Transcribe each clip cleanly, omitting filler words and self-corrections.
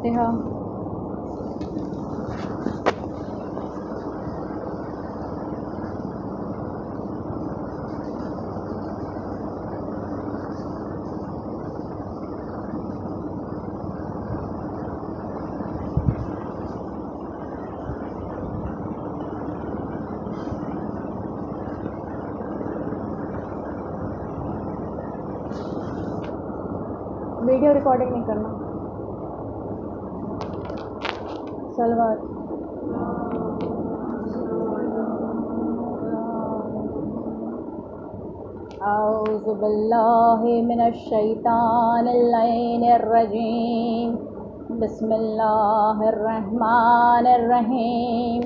فاتحہ۔ Video recording نہیں کرنا۔ صلوات۔ اعوذ باللہ من الشیطان اللعین الرجیم، بسم اللہ الرحمن الرحیم،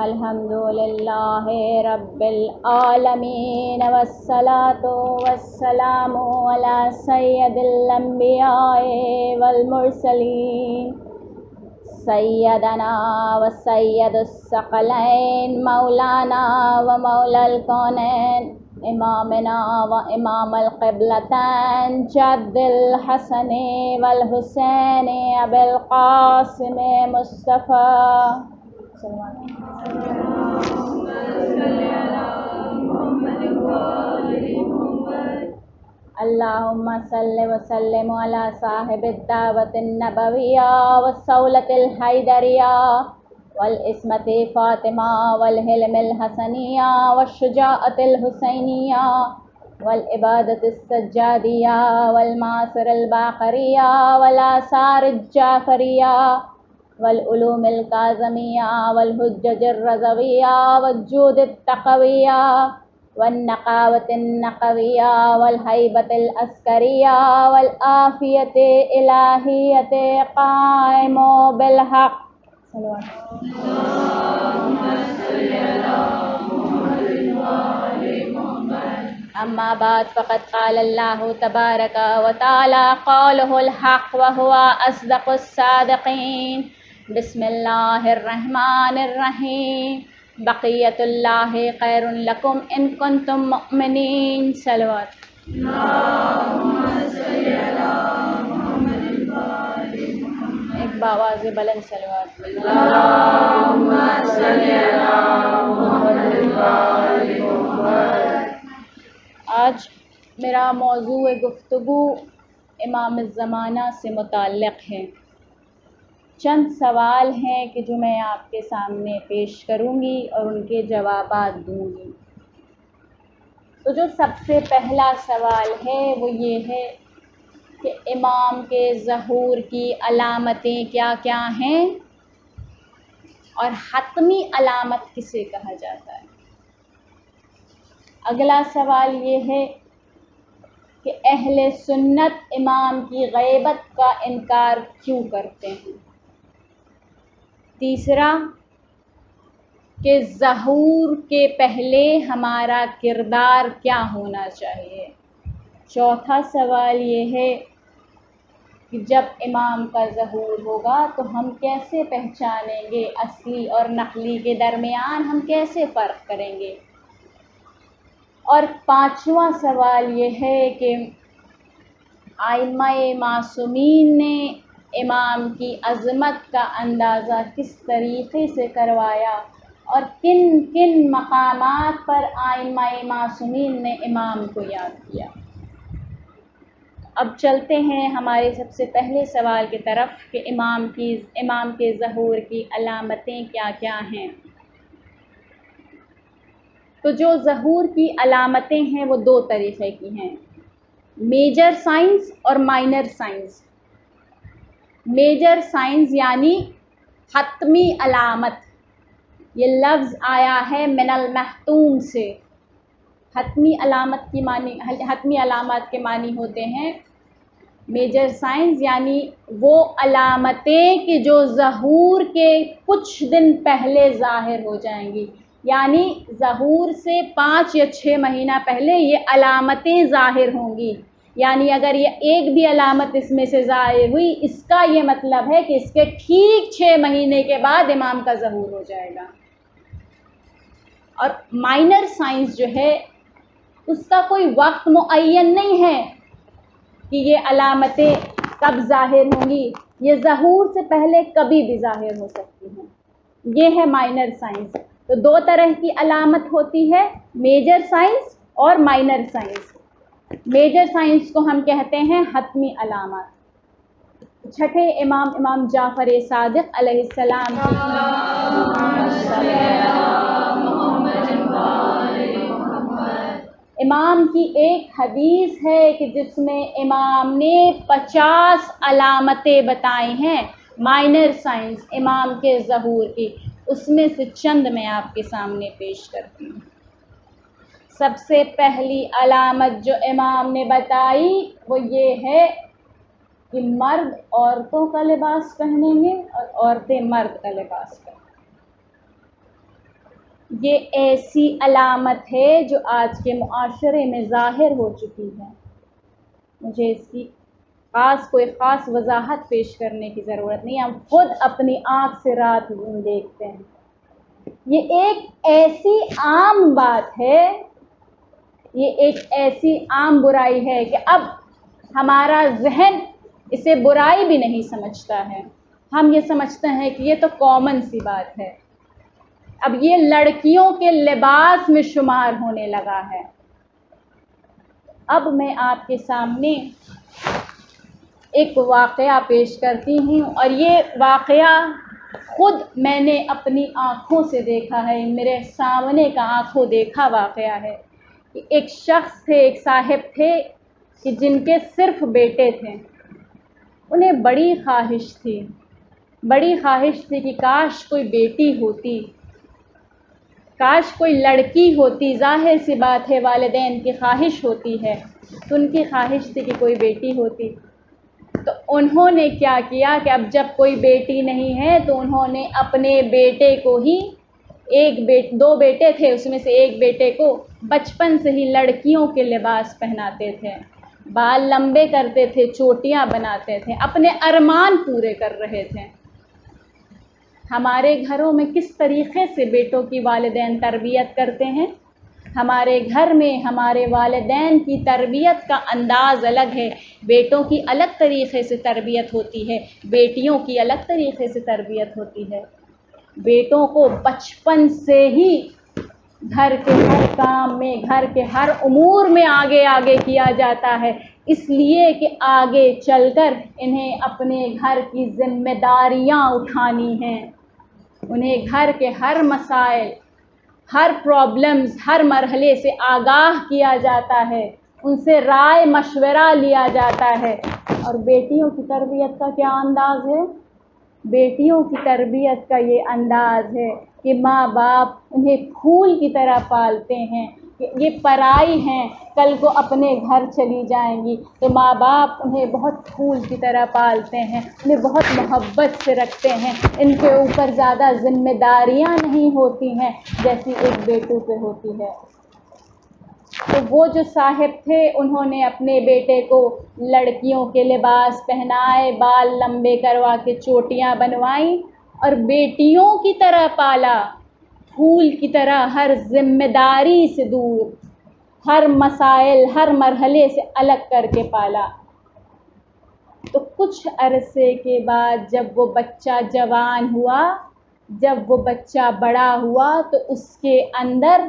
الحمدللہ رب العالمین والصلاة والسلام علی سید الانبیاء والمرسلین، سیدنا و سید الثقلین، مولانا و مولا الکونین، امامنا و امام القبلتین، جد الحسن والحسین ابی القاسم مصطفیٰ، اللہم صلی وسلم علی صاحب الدعوت النبویہ والصولۃ الحیدریہ والعصمۃ فاطمہ والحلم الحسنیہ والشجاعۃ الحسینیہ والعبادۃ السجادیہ والمعاصر الباقریہ والآثار الجعفریہ والعلوم الکاظمیہ والحجج الرضویہ والجود التقویہ والنقاوۃ النقویہ والہیبۃ العسکریہ والعافیۃ الہیۃ قائم بالحق۔ اما بعد فقد قال اللہ تبارک و تعالی قولہ الحق وہو اصدق الصادقین، بسم اللہ الرحمن الرحیم، بقیت اللہ خیر لکم ان کنتم مؤمنین۔ صلوات۔ ایک باواز بلند صلوات۔ آج میرا موضوع گفتگو امام الزمانہ سے متعلق ہے۔ چند سوال ہیں کہ جو میں آپ کے سامنے پیش کروں گی اور ان کے جوابات دوں گی۔ تو جو سب سے پہلا سوال ہے وہ یہ ہے کہ امام کے ظہور کی علامتیں کیا کیا ہیں اور حتمی علامت کسے کہا جاتا ہے۔ اگلا سوال یہ ہے کہ اہل سنت امام کی غیبت کا انکار کیوں کرتے ہیں۔ تیسرا کہ ظہور کے پہلے ہمارا کردار کیا ہونا چاہیے۔ چوتھا سوال یہ ہے کہ جب امام کا ظہور ہوگا تو ہم کیسے پہچانیں گے اصلی اور نقلی کے درمیان ہم کیسے فرق کریں گے۔ اور پانچواں سوال یہ ہے کہ ائمہ معصومین نے امام کی عظمت کا اندازہ کس طریقے سے کروایا اور کن کن مقامات پر ائمہ معصومین نے امام کو یاد کیا۔ اب چلتے ہیں ہمارے سب سے پہلے سوال کی طرف کہ امام کے ظہور کی علامتیں کیا کیا ہیں۔ تو جو ظہور کی علامتیں ہیں وہ دو طریقے کی ہیں، میجر سائنز اور مائنر سائنز۔ میجر سائنز یعنی حتمی علامت، یہ لفظ آیا ہے من المحتوم سے۔ حتمی علامات کے معنی ہوتے ہیں میجر سائنز یعنی وہ علامتیں کہ جو ظہور کے کچھ دن پہلے ظاہر ہو جائیں گی، یعنی ظہور سے 5 یا 6 مہینہ پہلے یہ علامتیں ظاہر ہوں گی۔ یعنی اگر یہ ایک بھی علامت اس میں سے ظاہر ہوئی، اس کا یہ مطلب ہے کہ اس کے ٹھیک 6 مہینے کے بعد امام کا ظہور ہو جائے گا۔ اور مائنر سائنس جو ہے اس کا کوئی وقت معین نہیں ہے کہ یہ علامتیں کب ظاہر ہوں گی۔ یہ ظہور سے پہلے کبھی بھی ظاہر ہو سکتی ہیں. یہ ہے مائنر سائنس. تو دو طرح کی علامت ہوتی ہے، میجر سائنس اور مائنر سائنس. میجر سائنس کو ہم کہتے ہیں حتمی علامات. چھٹے امام جعفر صادق علیہ السلام امام کی ایک حدیث ہے کہ جس میں امام نے 50 علامتیں بتائی ہیں مائنر سائنس امام کے ظہور کی. اس میں سے چند میں آپ کے سامنے پیش کرتی ہوں. سب سے پہلی علامت جو امام نے بتائی وہ یہ ہے کہ مرد عورتوں کا لباس پہنیں گے اور عورتیں مرد کا لباس پہنیں گے. یہ ایسی علامت ہے جو آج کے معاشرے میں ظاہر ہو چکی ہے. مجھے اس کی کوئی خاص وضاحت پیش کرنے کی ضرورت نہیں، ہم خود اپنی آنکھ سے رات دن دیکھتے ہیں. یہ ایک ایسی عام بات ہے، یہ ایک ایسی عام برائی ہے کہ اب ہمارا ذہن اسے برائی بھی نہیں سمجھتا ہے. ہم یہ سمجھتے ہیں کہ یہ تو کامن سی بات ہے. اب یہ لڑکیوں کے لباس میں شمار ہونے لگا ہے. اب میں آپ کے سامنے ایک واقعہ پیش کرتی ہوں، اور یہ واقعہ خود میں نے اپنی آنکھوں سے دیکھا ہے، میرے سامنے کا آنکھوں دیکھا واقعہ ہے. کہ ایک شخص تھے، ایک صاحب تھے کہ جن کے صرف بیٹے تھے. انہیں بڑی خواہش تھی کہ کاش کوئی بیٹی ہوتی، کاش کوئی لڑکی ہوتی. ظاہر سی بات ہے والدین کی خواہش ہوتی ہے، تو ان کی خواہش تھی کہ کوئی بیٹی ہوتی. تو انہوں نے کیا کیا کہ اب جب کوئی بیٹی نہیں ہے تو انہوں نے اپنے بیٹے کو ہی دو بیٹے تھے، اس میں سے ایک بیٹے کو بچپن سے ہی لڑکیوں کے لباس پہناتے تھے، بال لمبے کرتے تھے، چوٹیاں بناتے تھے، اپنے ارمان پورے کر رہے تھے. ہمارے گھروں میں کس طریقے سے بیٹوں کی والدین تربیت کرتے ہیں؟ ہمارے گھر میں ہمارے والدین کی تربیت کا انداز الگ ہے. بیٹوں کی الگ طریقے سے تربیت ہوتی ہے، بیٹیوں کی الگ طریقے سے تربیت ہوتی ہے. بیٹوں کو بچپن سے ہی گھر کے ہر کام میں، گھر کے ہر امور میں آگے کیا جاتا ہے، اس لیے کہ آگے چل کر انہیں اپنے گھر کی ذمہ داریاں اٹھانی ہیں. انہیں گھر کے ہر مسائل، ہر پرابلمز، ہر مرحلے سے آگاہ کیا جاتا ہے، ان سے رائے مشورہ لیا جاتا ہے. اور بیٹیوں کی تربیت کا کیا انداز ہے؟ بیٹیوں کی تربیت کا یہ انداز ہے کہ ماں باپ انہیں پھول کی طرح پالتے ہیں کہ یہ پرائی ہیں، کل کو اپنے گھر چلی جائیں گی تو ماں باپ انہیں بہت پھول کی طرح پالتے ہیں، انہیں بہت محبت سے رکھتے ہیں. ان کے اوپر زیادہ ذمہ داریاں نہیں ہوتی ہیں جیسی ایک بیٹوں پہ ہوتی ہے. تو وہ جو صاحب تھے انہوں نے اپنے بیٹے کو لڑکیوں کے لباس پہنائے، بال لمبے کروا کے چوٹیاں بنوائیں اور بیٹیوں کی طرح پالا، پھول کی طرح ہر ذمہ داری سے دور، ہر مسائل، ہر مرحلے سے الگ کر کے پالا. تو کچھ عرصے کے بعد جب وہ بچہ جوان ہوا، جب وہ بچہ بڑا ہوا تو اس کے اندر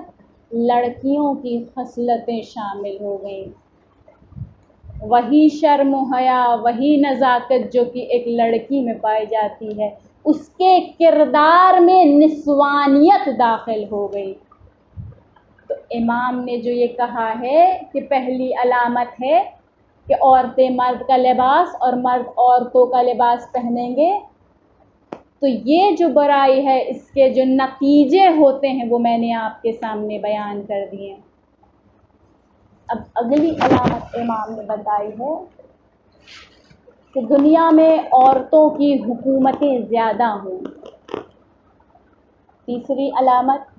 لڑکیوں کی خصلتیں شامل ہو گئیں. وہی شرم و حیا، وہی نزاکت جو کہ ایک لڑکی میں پائی جاتی ہے، اس کے کردار میں نسوانیت داخل ہو گئی. تو امام نے جو یہ کہا ہے کہ پہلی علامت ہے کہ عورتیں مرد کا لباس اور مرد عورتوں کا لباس پہنیں گے، تو یہ جو برائی ہے اس کے جو نتیجے ہوتے ہیں وہ میں نے آپ کے سامنے بیان کر دیے. اب اگلی علامت امام نے بتائی ہے کہ دنیا میں عورتوں کی حکومتیں زیادہ ہوں. تیسری علامت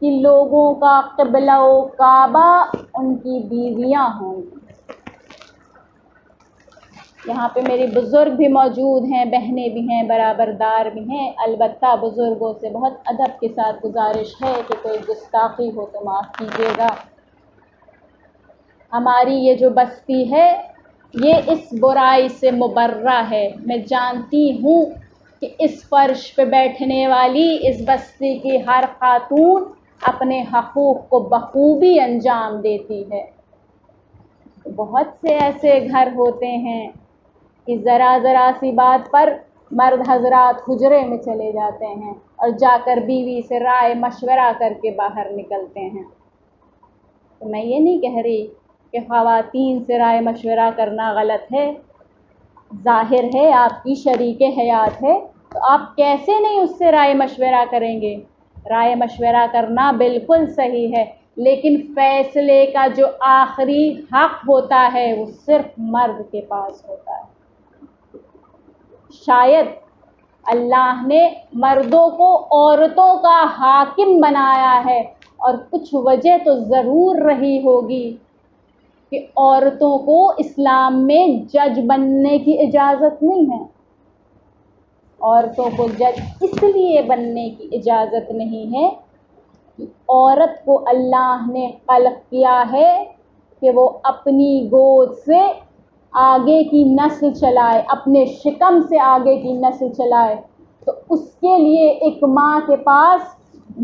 کہ لوگوں کا قبلہ و کعبہ ان کی بیویاں ہوں. یہاں پہ میری بزرگ بھی موجود ہیں، بہنیں بھی ہیں، برابردار بھی ہیں. البتہ بزرگوں سے بہت ادب کے ساتھ گزارش ہے کہ کوئی گستاخی ہو تو معاف کیجیے گا. ہماری یہ جو بستی ہے یہ اس برائی سے مبرہ ہے، میں جانتی ہوں کہ اس فرش پہ بیٹھنے والی اس بستی کی ہر خاتون اپنے حقوق کو بخوبی انجام دیتی ہے۔ بہت سے ایسے گھر ہوتے ہیں کہ ذرا ذرا سی بات پر مرد حضرات حجرے میں چلے جاتے ہیں اور جا کر بیوی سے رائے مشورہ کر کے باہر نکلتے ہیں۔ تو میں یہ نہیں کہہ رہی کہ خواتین سے رائے مشورہ کرنا غلط ہے، ظاہر ہے آپ کی شریک حیات ہے تو آپ کیسے نہیں اس سے رائے مشورہ کریں گے، رائے مشورہ کرنا بالکل صحیح ہے، لیکن فیصلے کا جو آخری حق ہوتا ہے وہ صرف مرد کے پاس ہوتا ہے۔ شاید اللہ نے مردوں کو عورتوں کا حاکم بنایا ہے اور کچھ وجہ تو ضرور رہی ہوگی کہ عورتوں کو اسلام میں جج بننے کی اجازت نہیں ہے۔ عورتوں کو جج اس لیے بننے کی اجازت نہیں ہے کہ عورت کو اللہ نے خلق کیا ہے کہ وہ اپنی گود سے آگے کی نسل چلائے، اپنے شکم سے آگے کی نسل چلائے، تو اس کے لیے ایک ماں کے پاس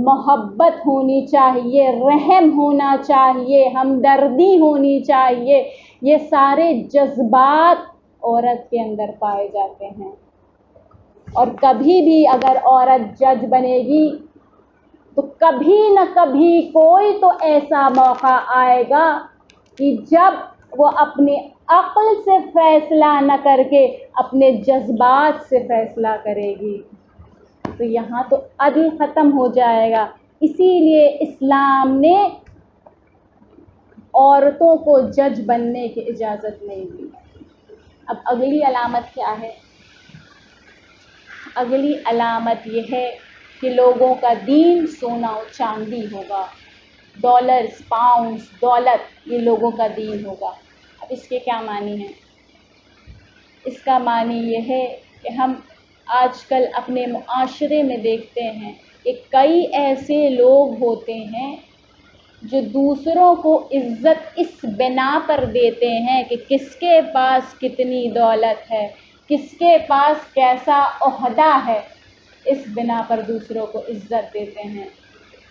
محبت ہونی چاہیے، رحم ہونا چاہیے، ہمدردی ہونی چاہیے۔ یہ سارے جذبات عورت کے اندر پائے جاتے ہیں، اور کبھی بھی اگر عورت جج بنے گی تو کبھی نہ کبھی کوئی تو ایسا موقع آئے گا کہ جب وہ اپنے عقل سے فیصلہ نہ کر کے اپنے جذبات سے فیصلہ کرے گی، تو یہاں تو عدل ختم ہو جائے گا۔ اسی لیے اسلام نے عورتوں کو جج بننے کی اجازت نہیں دی۔ اب اگلی علامت کیا ہے؟ اگلی علامت یہ ہے کہ لوگوں کا دین سونا و چاندی ہوگا، ڈالرز، پاؤنڈز، دولت، یہ لوگوں کا دین ہوگا۔ اب اس کے کیا معنی ہیں؟ اس کا معنی یہ ہے کہ ہم آج کل اپنے معاشرے میں دیکھتے ہیں کہ کئی ایسے لوگ ہوتے ہیں جو دوسروں کو عزت اس بنا پر دیتے ہیں کہ کس کے پاس کتنی دولت ہے، کس کے پاس کیسا عہدہ ہے، اس بنا پر دوسروں کو عزت دیتے ہیں۔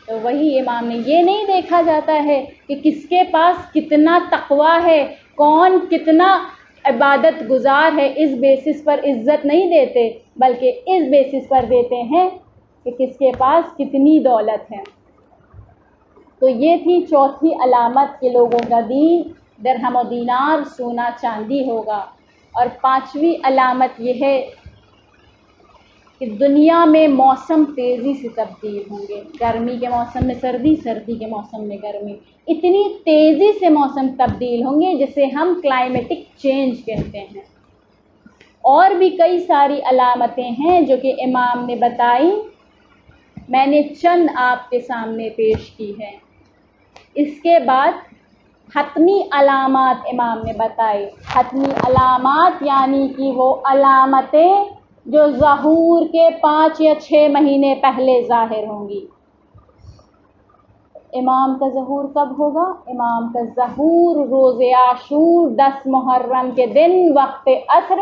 تو وہی امام نے یہ نہیں دیکھا جاتا ہے کہ کس کے پاس کتنا تقویٰ ہے، کون کتنا عبادت گزار ہے، اس بیسس پر عزت نہیں دیتے، بلکہ اس بیسس پر دیتے ہیں کہ کس کے پاس کتنی دولت ہے۔ تو یہ تھی چوتھی علامت کہ لوگوں کا دین درہم و دینار سونا چاندی ہوگا۔ اور پانچویں علامت یہ ہے کہ دنیا میں موسم تیزی سے تبدیل ہوں گے، گرمی کے موسم میں سردی، سردی کے موسم میں گرمی، اتنی تیزی سے موسم تبدیل ہوں گے جسے ہم کلائمیٹک چینج کہتے ہیں۔ اور بھی کئی ساری علامتیں ہیں جو کہ امام نے بتائی، میں نے چند آپ کے سامنے پیش کی ہے۔ اس کے بعد حتمی علامات امام نے بتائی۔ حتمی علامات یعنی کہ وہ علامتیں جو ظہور کے 5 یا 6 مہینے پہلے ظاہر ہوں گی۔ امام کا ظہور کب ہوگا؟ امام کا ظہور روز عاشور 10 محرم کے دن وقت عصر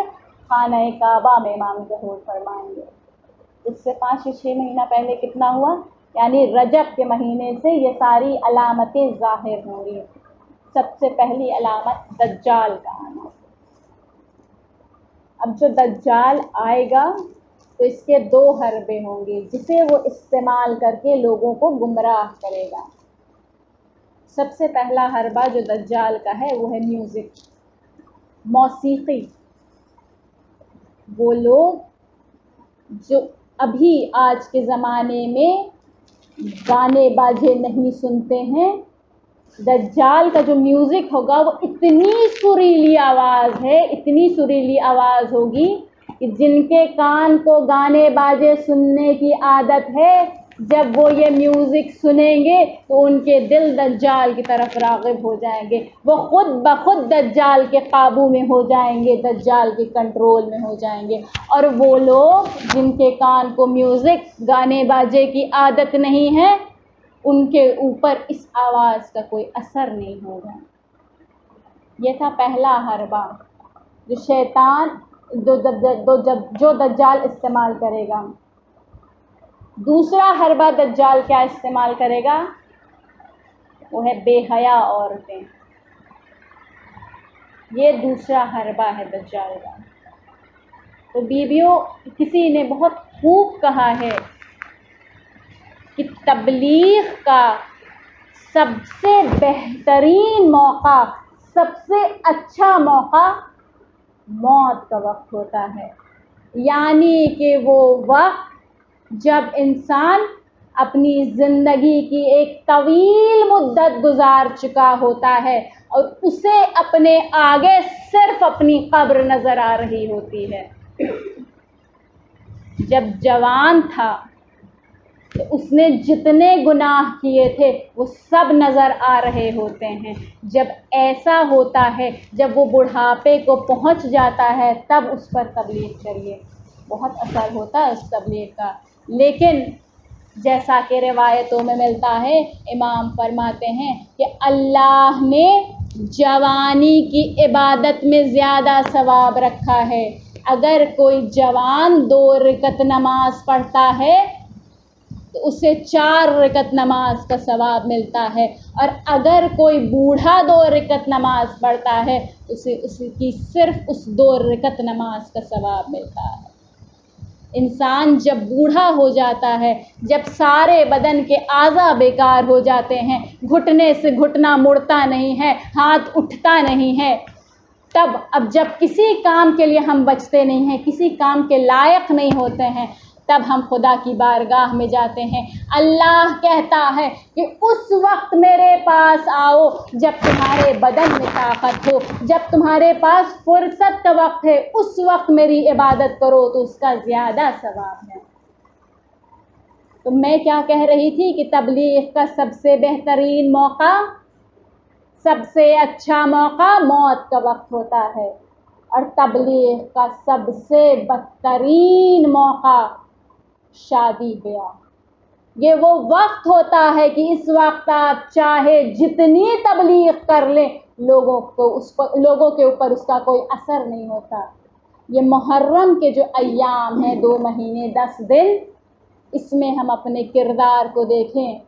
خانہ کعبہ میں امام ظہور فرمائیں گے۔ اس سے 5 یا 6 مہینہ پہلے کتنا ہوا؟ یعنی رجب کے مہینے سے یہ ساری علامتیں ظاہر ہوں گی۔ سب سے پہلی علامت دجال کا آنا۔ اب جو دجال آئے گا تو اس کے 2 حربے ہوں گے جسے وہ استعمال کر کے لوگوں کو گمراہ کرے گا۔ سب سے پہلا حربہ جو دجال کا ہے وہ ہے میوزک، موسیقی۔ وہ لوگ جو ابھی آج کے زمانے میں گانے باجے نہیں سنتے ہیں، دجال کا جو میوزک ہوگا وہ اتنی سریلی آواز ہے، اتنی سریلی آواز ہوگی کہ جن کے کان کو گانے باجے سننے کی عادت ہے، جب وہ یہ میوزک سنیں گے تو ان کے دل دجال کی طرف راغب ہو جائیں گے، وہ خود بخود دجال کے قابو میں ہو جائیں گے، دجال کے کنٹرول میں ہو جائیں گے۔ اور وہ لوگ جن کے کان کو میوزک گانے باجے کی عادت نہیں ہے، ان کے اوپر اس آواز کا کوئی اثر نہیں ہوگا۔ یہ تھا پہلا حربہ۔ جو شیطان جو دجال استعمال کرے گا۔ دوسرا حربہ دجال کیا استعمال کرے گا؟ وہ ہے بے حیا عورتیں۔ یہ دوسرا حربہ ہے دجال کا۔ تو بیویوں، کسی نے بہت خوب کہا ہے کہ تبلیغ کا سب سے بہترین موقع، سب سے اچھا موقع موت کا وقت ہوتا ہے، یعنی کہ وہ وقت جب انسان اپنی زندگی کی ایک طویل مدت گزار چکا ہوتا ہے اور اسے اپنے آگے صرف اپنی قبر نظر آ رہی ہوتی ہے۔ جب جوان تھا تو اس نے جتنے گناہ کیے تھے وہ سب نظر آ رہے ہوتے ہیں۔ جب ایسا ہوتا ہے، جب وہ بڑھاپے کو پہنچ جاتا ہے، تب اس پر تبلیغ کریے، بہت اثر ہوتا ہے اس تبلیغ کا۔ لیکن جیسا کہ روایتوں میں ملتا ہے، امام فرماتے ہیں کہ اللہ نے جوانی کی عبادت میں زیادہ ثواب رکھا ہے۔ اگر کوئی جوان 2 رکعت نماز پڑھتا ہے تو اسے 4 رکعت نماز کا ثواب ملتا ہے، اور اگر کوئی بوڑھا 2 رکعت نماز پڑھتا ہے اسے اس کی صرف اس 2 رکعت نماز کا ثواب ملتا ہے۔ انسان جب بوڑھا ہو جاتا ہے، جب سارے بدن کے اعضاء بیکار ہو جاتے ہیں، گھٹنے سے گھٹنا مڑتا نہیں ہے، ہاتھ اٹھتا نہیں ہے، تب اب جب کسی کام کے لیے ہم بچتے نہیں ہیں، کسی کام کے لائق نہیں ہوتے ہیں، تب ہم خدا کی بارگاہ میں جاتے ہیں۔ اللہ کہتا ہے کہ اس وقت میرے پاس آؤ جب تمہارے بدن میں طاقت ہو، جب تمہارے پاس فرصت کا وقت ہے، اس وقت میری عبادت کرو تو اس کا زیادہ ثواب ہے۔ تو میں کیا کہہ رہی تھی کہ تبلیغ کا سب سے بہترین موقع، سب سے اچھا موقع موت کا وقت ہوتا ہے، اور تبلیغ کا سب سے بدترین موقع شادی بیاہ۔ یہ وہ وقت ہوتا ہے کہ اس وقت آپ چاہے جتنی تبلیغ کر لیں، لوگوں کے اوپر اس کا کوئی اثر نہیں ہوتا۔ یہ محرم کے جو ایام ہیں، 2 مہینے 10 دن، اس میں ہم اپنے کردار کو دیکھیں،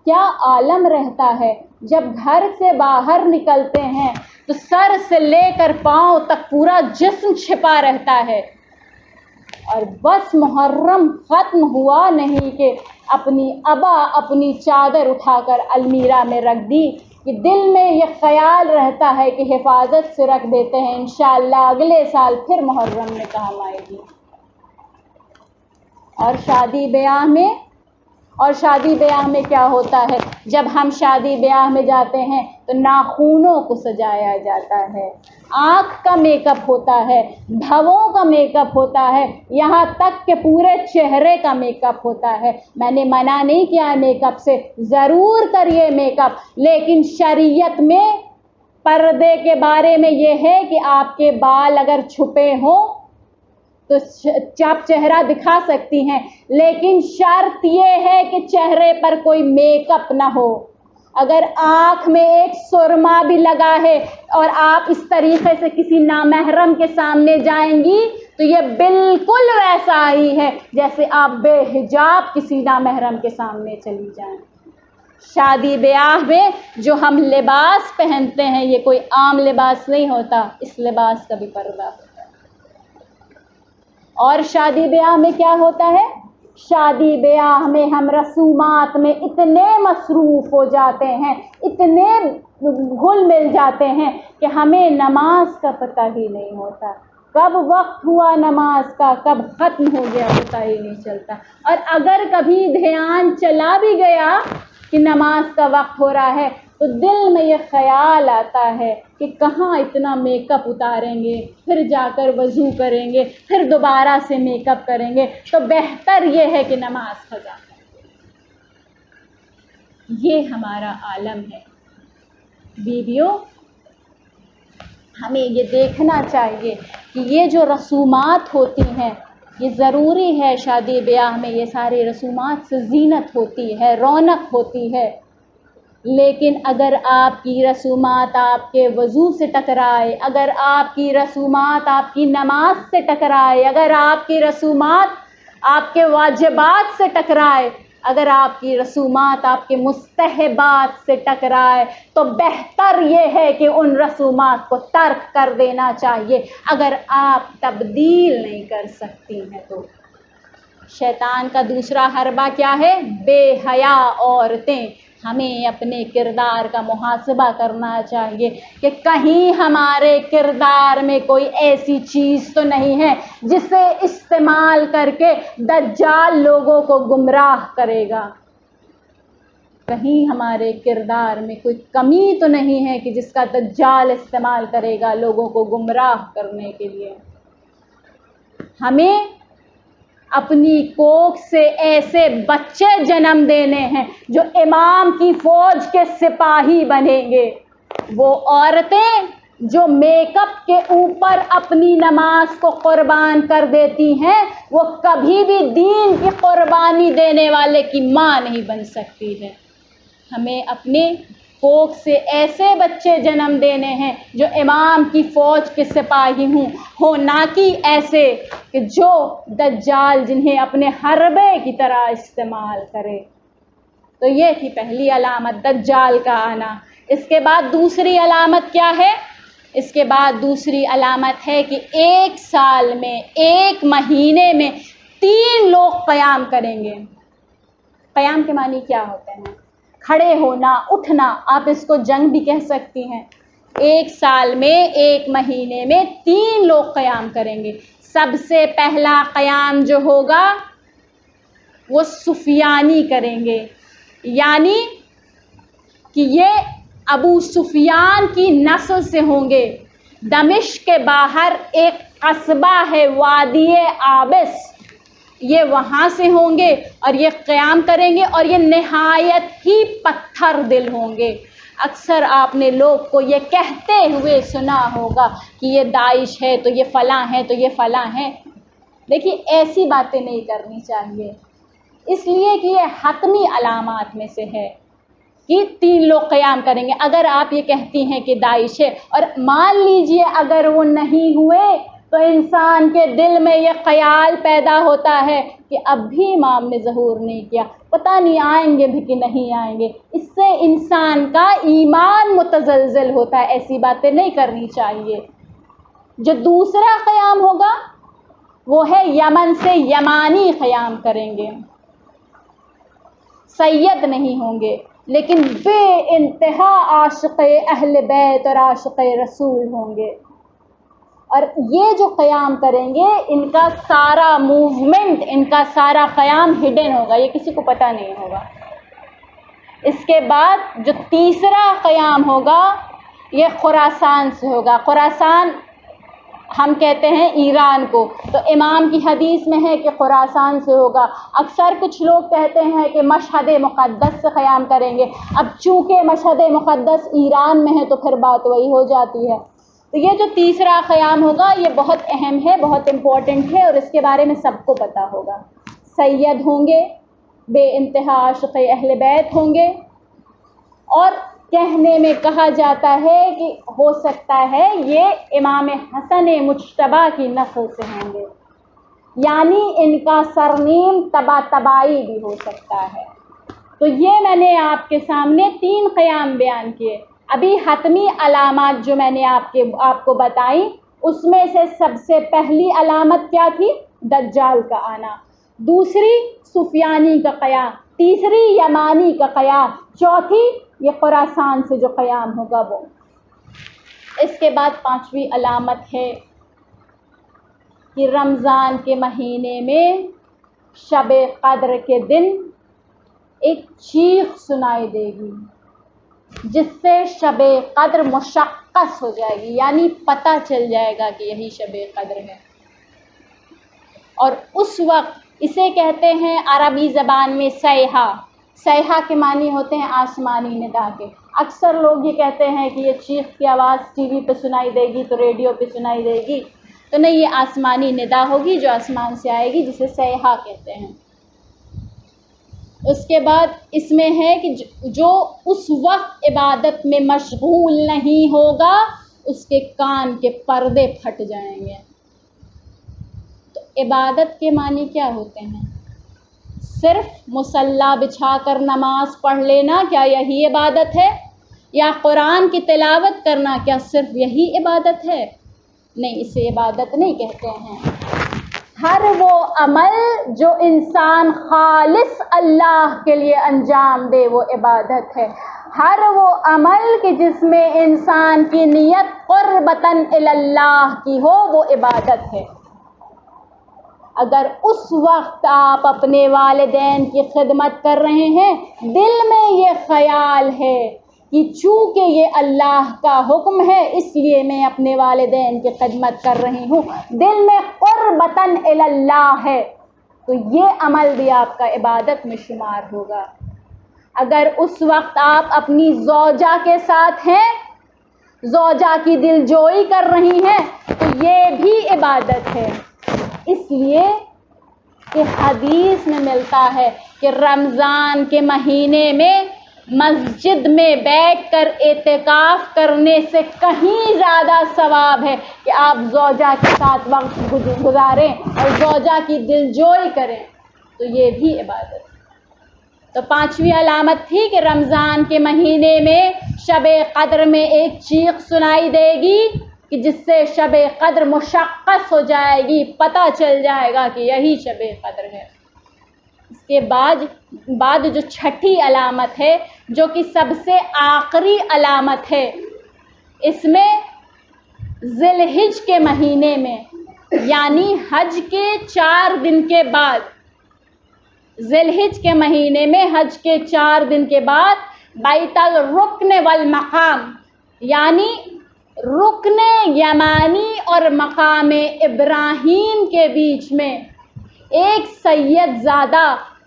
کیا عالم رہتا ہے۔ جب گھر سے باہر نکلتے ہیں تو سر سے لے کر پاؤں تک پورا جسم چھپا رہتا ہے، اور بس محرم ختم ہوا نہیں کہ اپنی ابا اپنی چادر اٹھا کر المیرہ میں رکھ دی، کہ دل میں یہ خیال رہتا ہے کہ حفاظت سے رکھ دیتے ہیں، انشاءاللہ اگلے سال پھر محرم میں کام آئے گی۔ اور شادی بیاہ میں کیا ہوتا ہے؟ جب ہم شادی بیاہ میں جاتے ہیں تو ناخنوں کو سجایا جاتا ہے، آنکھ کا میک اپ ہوتا ہے، بھووں کا میک اپ ہوتا ہے، یہاں تک کہ پورے چہرے کا میک اپ ہوتا ہے۔ میں نے منع نہیں کیا میک اپ سے، ضرور کریے میک اپ، لیکن شریعت میں پردے کے بارے میں یہ ہے کہ آپ کے بال اگر چھپے ہوں تو آپ چہرہ دکھا سکتی ہیں، لیکن شرط یہ ہے کہ چہرے پر کوئی میک اپ نہ ہو۔ اگر آنکھ میں ایک سرما بھی لگا ہے اور آپ اس طریقے سے کسی نامحرم کے سامنے جائیں گی تو یہ بالکل ویسا ہی ہے جیسے آپ بے حجاب کسی نامحرم کے سامنے چلی جائیں۔ شادی بیاہ میں جو ہم لباس پہنتے ہیں یہ کوئی عام لباس نہیں ہوتا، اس لباس کا بھی پردہ ہوتا ہے۔ اور شادی بیاہ میں کیا ہوتا ہے؟ شادی بیاہ میں ہم رسومات میں اتنے مصروف ہو جاتے ہیں، اتنے گھل مل جاتے ہیں کہ ہمیں نماز کا پتہ ہی نہیں ہوتا، کب وقت ہوا نماز کا، کب ختم ہو گیا پتہ ہی نہیں چلتا۔ اور اگر کبھی دھیان چلا بھی گیا کہ نماز کا وقت ہو رہا ہے تو دل میں یہ خیال آتا ہے کہ کہاں اتنا میک اپ اتاریں گے، پھر جا کر وضو کریں گے، پھر دوبارہ سے میک اپ کریں گے، تو بہتر یہ ہے کہ نماز قضا کریں۔ یہ ہمارا عالم ہے۔ بیویوں، ہمیں یہ دیکھنا چاہیے کہ یہ جو رسومات ہوتی ہیں یہ ضروری ہے، شادی بیاہ میں یہ ساری رسومات سے زینت ہوتی ہے، رونق ہوتی ہے، لیکن اگر آپ کی رسومات آپ کے وضو سے ٹکرائے، اگر آپ کی رسومات آپ کی نماز سے ٹکرائے، اگر آپ کی رسومات آپ کے واجبات سے ٹکرائے، اگر آپ کی رسومات آپ کے مستحبات سے ٹکرائے، تو بہتر یہ ہے کہ ان رسومات کو ترک کر دینا چاہیے اگر آپ تبدیل نہیں کر سکتی ہیں تو۔ شیطان کا دوسرا حربہ کیا ہے؟ بے حیا عورتیں۔ ہمیں اپنے کردار کا محاسبہ کرنا چاہیے کہ کہیں ہمارے کردار میں کوئی ایسی چیز تو نہیں ہے جسے استعمال کر کے دجال لوگوں کو گمراہ کرے گا۔ کہیں ہمارے کردار میں کوئی کمی تو نہیں ہے کہ جس کا دجال استعمال کرے گا لوگوں کو گمراہ کرنے کے لیے۔ ہمیں اپنی کوکھ سے ایسے بچے جنم دینے ہیں جو امام کی فوج کے سپاہی بنیں گے۔ وہ عورتیں جو میک اپ کے اوپر اپنی نماز کو قربان کر دیتی ہیں، وہ کبھی بھی دین کی قربانی دینے والے کی ماں نہیں بن سکتی ہے۔ ہمیں اپنے کوکھ سے ایسے بچے جنم دینے ہیں جو امام کی فوج کے سپاہی ہوں، نہ کہ ایسے کہ جو دجال جنہیں اپنے حربے کی طرح استعمال کرے۔ تو یہ تھی پہلی علامت، دجال کا آنا۔ اس کے بعد دوسری علامت کیا ہے؟ اس کے بعد دوسری علامت ہے کہ 1 سال میں 1 مہینے میں 3 لوگ قیام کریں گے۔ قیام کے معنی کیا ہوتے ہیں؟ کھڑے ہونا، اٹھنا، آپ اس کو جنگ بھی کہہ سکتی ہیں۔ 1 سال میں 1 مہینے میں 3 لوگ قیام کریں گے۔ سب سے پہلا قیام جو ہوگا وہ سفیانی کریں گے، یعنی کہ یہ ابو سفیان کی نسل سے ہوں گے۔ دمشق کے باہر ایک قصبہ ہے وادی آبس، یہ وہاں سے ہوں گے اور یہ قیام کریں گے، اور یہ نہایت ہی پتھر دل ہوں گے۔ اکثر آپ نے لوگ کو یہ کہتے ہوئے سنا ہوگا کہ یہ داعش ہے تو یہ فلاں ہے تو یہ فلاں ہے۔ دیکھیے ایسی باتیں نہیں کرنی چاہیے، اس لیے کہ یہ حتمی علامات میں سے ہے کہ 3 لوگ قیام کریں گے۔ اگر آپ یہ کہتی ہیں کہ داعش ہے اور مان لیجئے اگر وہ نہیں ہوئے، تو انسان کے دل میں یہ خیال پیدا ہوتا ہے کہ اب بھی امام نے ظہور نہیں کیا، پتہ نہیں آئیں گے بھی کہ نہیں آئیں گے۔ اس سے انسان کا ایمان متزلزل ہوتا ہے، ایسی باتیں نہیں کرنی چاہیے۔ جو دوسرا قیام ہوگا وہ ہے یمن سے یمانی قیام کریں گے، سید نہیں ہوں گے لیکن بے انتہا عاشق اہل بیت اور عاشق رسول ہوں گے، اور یہ جو قیام کریں گے ان کا سارا موومنٹ، ان کا سارا قیام ہڈن ہوگا، یہ کسی کو پتہ نہیں ہوگا۔ اس کے بعد جو تیسرا قیام ہوگا یہ خراسان سے ہوگا۔ خراسان ہم کہتے ہیں ایران کو، تو امام کی حدیث میں ہے کہ خراسان سے ہوگا۔ اکثر کچھ لوگ کہتے ہیں کہ مشہد مقدس سے قیام کریں گے، اب چونکہ مشہد مقدس ایران میں ہے تو پھر بات وہی ہو جاتی ہے۔ تو یہ جو تیسرا قیام ہوگا یہ بہت اہم ہے، بہت امپورٹنٹ ہے، اور اس کے بارے میں سب کو پتہ ہوگا۔ سید ہوں گے، بے انتہا عاشق اہل بیت ہوں گے، اور کہنے میں کہا جاتا ہے کہ ہو سکتا ہے یہ امام حسن مجتبیٰ کی نسل سے ہوں گے، یعنی ان کا سرنیم طباطبائی بھی ہو سکتا ہے۔ تو یہ میں نے آپ کے سامنے 3 قیام بیان کیے۔ ابھی حتمی علامات جو میں نے آپ کو بتائیں، اس میں سے سب سے پہلی علامت کیا تھی؟ دجال کا آنا، دوسری سفیانی کا قیام، تیسری یمانی کا قیام، چوتھی یہ خراسان سے جو قیام ہوگا وہ۔ اس کے بعد 5ویں علامت ہے کہ رمضان کے مہینے میں شب قدر کے دن ایک چیخ سنائی دے گی جس سے شب قدر مشخص ہو جائے گی، یعنی پتہ چل جائے گا کہ یہی شب قدر ہے۔ اور اس وقت اسے کہتے ہیں عربی زبان میں سیحہ۔ سیحہ کے معنی ہوتے ہیں آسمانی ندا کے۔ اکثر لوگ یہ کہتے ہیں کہ یہ چیخ کی آواز ٹی وی پہ سنائی دے گی تو ریڈیو پہ سنائی دے گی، تو نہیں، یہ آسمانی ندا ہوگی جو آسمان سے آئے گی، جسے سیحہ کہتے ہیں۔ اس کے بعد اس میں ہے کہ جو اس وقت عبادت میں مشغول نہیں ہوگا اس کے کان کے پردے پھٹ جائیں گے۔ تو عبادت کے معنی کیا ہوتے ہیں؟ صرف مصلی بچھا کر نماز پڑھ لینا، کیا یہی عبادت ہے؟ یا قرآن کی تلاوت کرنا، کیا صرف یہی عبادت ہے؟ نہیں، اسے عبادت نہیں کہتے ہیں۔ ہر وہ عمل جو انسان خالص اللہ کے لیے انجام دے وہ عبادت ہے۔ ہر وہ عمل کہ جس میں انسان کی نیت قربتاً الی اللہ کی ہو وہ عبادت ہے۔ اگر اس وقت آپ اپنے والدین کی خدمت کر رہے ہیں، دل میں یہ خیال ہے کہ چونکہ یہ اللہ کا حکم ہے اس لیے میں اپنے والدین کی خدمت کر رہی ہوں، دل میں قربتاً الی اللہ ہے، تو یہ عمل بھی آپ کا عبادت میں شمار ہوگا۔ اگر اس وقت آپ اپنی زوجہ کے ساتھ ہیں، زوجہ کی دل جوئی کر رہی ہیں، تو یہ بھی عبادت ہے۔ اس لیے کہ حدیث میں ملتا ہے کہ رمضان کے مہینے میں مسجد میں بیٹھ کر اعتکاف کرنے سے کہیں زیادہ ثواب ہے کہ آپ زوجہ کے ساتھ وقت گزاریں اور زوجہ کی دل جوئی کریں، تو یہ بھی عبادت ہے۔ تو پانچویں علامت تھی کہ رمضان کے مہینے میں شب قدر میں ایک چیخ سنائی دے گی کہ جس سے شب قدر مشخص ہو جائے گی، پتہ چل جائے گا کہ یہی شب قدر ہے۔ اس کے بعد جو چھٹی علامت ہے جو کہ سب سے آخری علامت ہے، اس میں ذی الحج کے مہینے میں یعنی حج کے 4 دن کے بعد، ذی الحج کے مہینے میں حج کے 4 دن کے بعد بیت الرکن والمقام یعنی رکن یمانی اور مقام ابراہیم کے بیچ میں ایک سید زادہ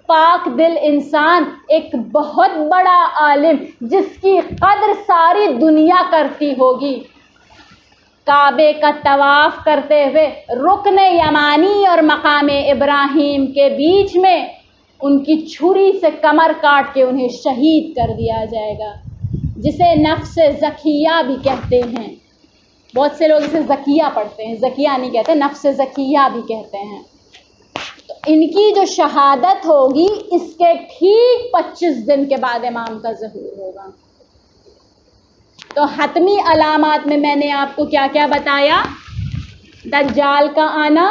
پاک دل انسان، ایک بہت بڑا عالم جس کی قدر ساری دنیا کرتی ہوگی، کعبے کا طواف کرتے ہوئے رکن یمانی اور مقام ابراہیم کے بیچ میں ان کی چھری سے کمر کاٹ کے انہیں شہید کر دیا جائے گا، جسے نفس زکیہ بھی کہتے ہیں۔ بہت سے لوگ اسے زکیہ پڑھتے ہیں، زکیہ نہیں کہتے، نفس زکیہ بھی کہتے ہیں۔ تو ان کی جو شہادت ہوگی اس کے ٹھیک 25 دن کے بعد امام کا ظہور ہوگا۔ تو حتمی علامات میں نے آپ کو کیا کیا بتایا؟ دجال کا آنا،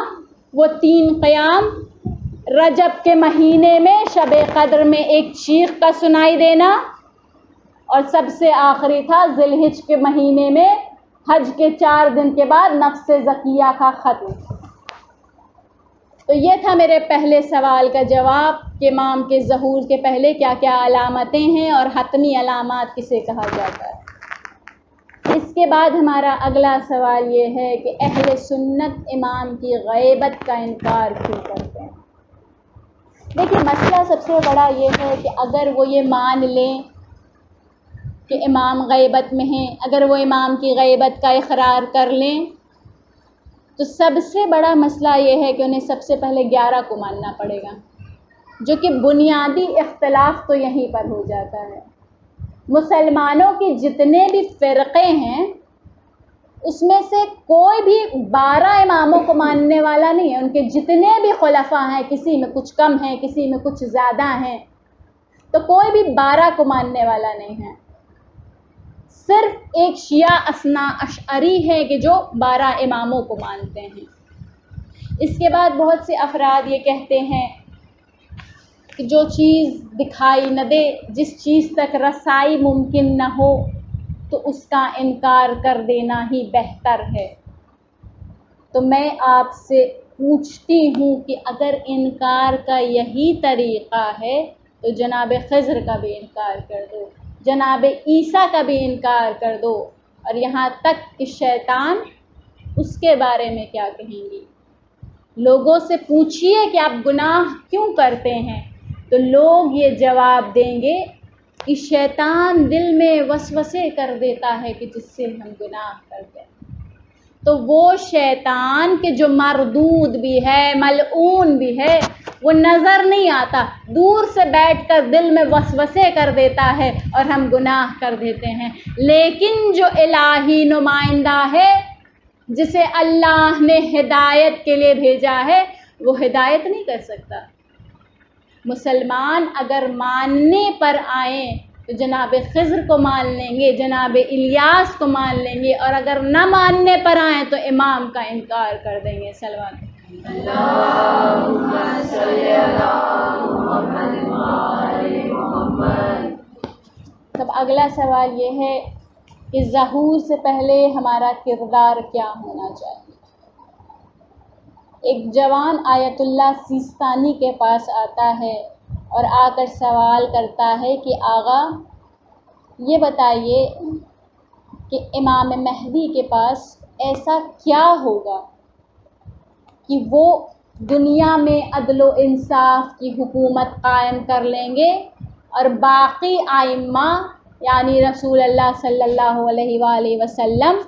وہ 3 قیام، رجب کے مہینے میں شب قدر میں ایک چیخ کا سنائی دینا، اور سب سے آخری تھا ذی الحج کے مہینے میں حج کے 4 دن کے بعد نفس زکیہ کا ختم۔ تو یہ تھا میرے پہلے سوال کا جواب کہ امام کے ظہور کے پہلے کیا کیا علامتیں ہیں اور حتمی علامات کسے کہا جاتا ہے۔ اس کے بعد ہمارا اگلا سوال یہ ہے کہ اہل سنت امام کی غیبت کا انکار کیوں کرتے ہیں؟ دیکھیے، مسئلہ سب سے بڑا یہ ہے کہ اگر وہ یہ مان لیں کہ امام غیبت میں ہیں، اگر وہ امام کی غیبت کا اقرار کر لیں، تو سب سے بڑا مسئلہ یہ ہے کہ انہیں سب سے پہلے 11 کو ماننا پڑے گا، جو کہ بنیادی اختلاف تو یہیں پر ہو جاتا ہے۔ مسلمانوں کی جتنے بھی فرقے ہیں اس میں سے کوئی بھی 12 اماموں کو ماننے والا نہیں ہے۔ ان کے جتنے بھی خلفاء ہیں، کسی میں کچھ کم ہیں، کسی میں کچھ زیادہ ہیں، تو کوئی بھی 12 کو ماننے والا نہیں ہے۔ صرف ایک شیعہ اثنا اشعری ہے کہ جو 12 اماموں کو مانتے ہیں۔ اس کے بعد بہت سے افراد یہ کہتے ہیں کہ جو چیز دکھائی نہ دے، جس چیز تک رسائی ممکن نہ ہو، تو اس کا انکار کر دینا ہی بہتر ہے۔ تو میں آپ سے پوچھتی ہوں کہ اگر انکار کا یہی طریقہ ہے تو جناب خضر کا بھی انکار کر دو، جناب عیسیٰ کا بھی انکار کر دو، اور یہاں تک کہ شیطان، اس کے بارے میں کیا کہیں گی؟ لوگوں سے پوچھئے کہ آپ گناہ کیوں کرتے ہیں، تو لوگ یہ جواب دیں گے کہ شیطان دل میں وسوسے کر دیتا ہے کہ جس سے ہم گناہ کرتے ہیں۔ تو وہ شیطان کے جو مردود بھی ہے، ملعون بھی ہے، وہ نظر نہیں آتا، دور سے بیٹھ کر دل میں وسوسے کر دیتا ہے اور ہم گناہ کر دیتے ہیں۔ لیکن جو الہی نمائندہ ہے، جسے اللہ نے ہدایت کے لیے بھیجا ہے، وہ ہدایت نہیں کر سکتا۔ مسلمان اگر ماننے پر آئیں تو جناب خضر کو مان لیں گے، جناب الیاس کو مان لیں گے، اور اگر نہ ماننے پر آئیں تو امام کا انکار کر دیں گے۔ صلوات اللہم صلی علی محمد وآل محمد۔ تب اگلا سوال یہ ہے کہ ظہور سے پہلے ہمارا کردار کیا ہونا چاہیے؟ ایک جوان آیت اللہ سیستانی کے پاس آتا ہے اور آ کر سوال کرتا ہے کہ آغا یہ بتائیے کہ امام مہدی کے پاس ایسا کیا ہوگا کہ وہ دنیا میں عدل و انصاف کی حکومت قائم کر لیں گے اور باقی ائمہ یعنی رسول اللہ صلی اللہ علیہ وآلہ وسلم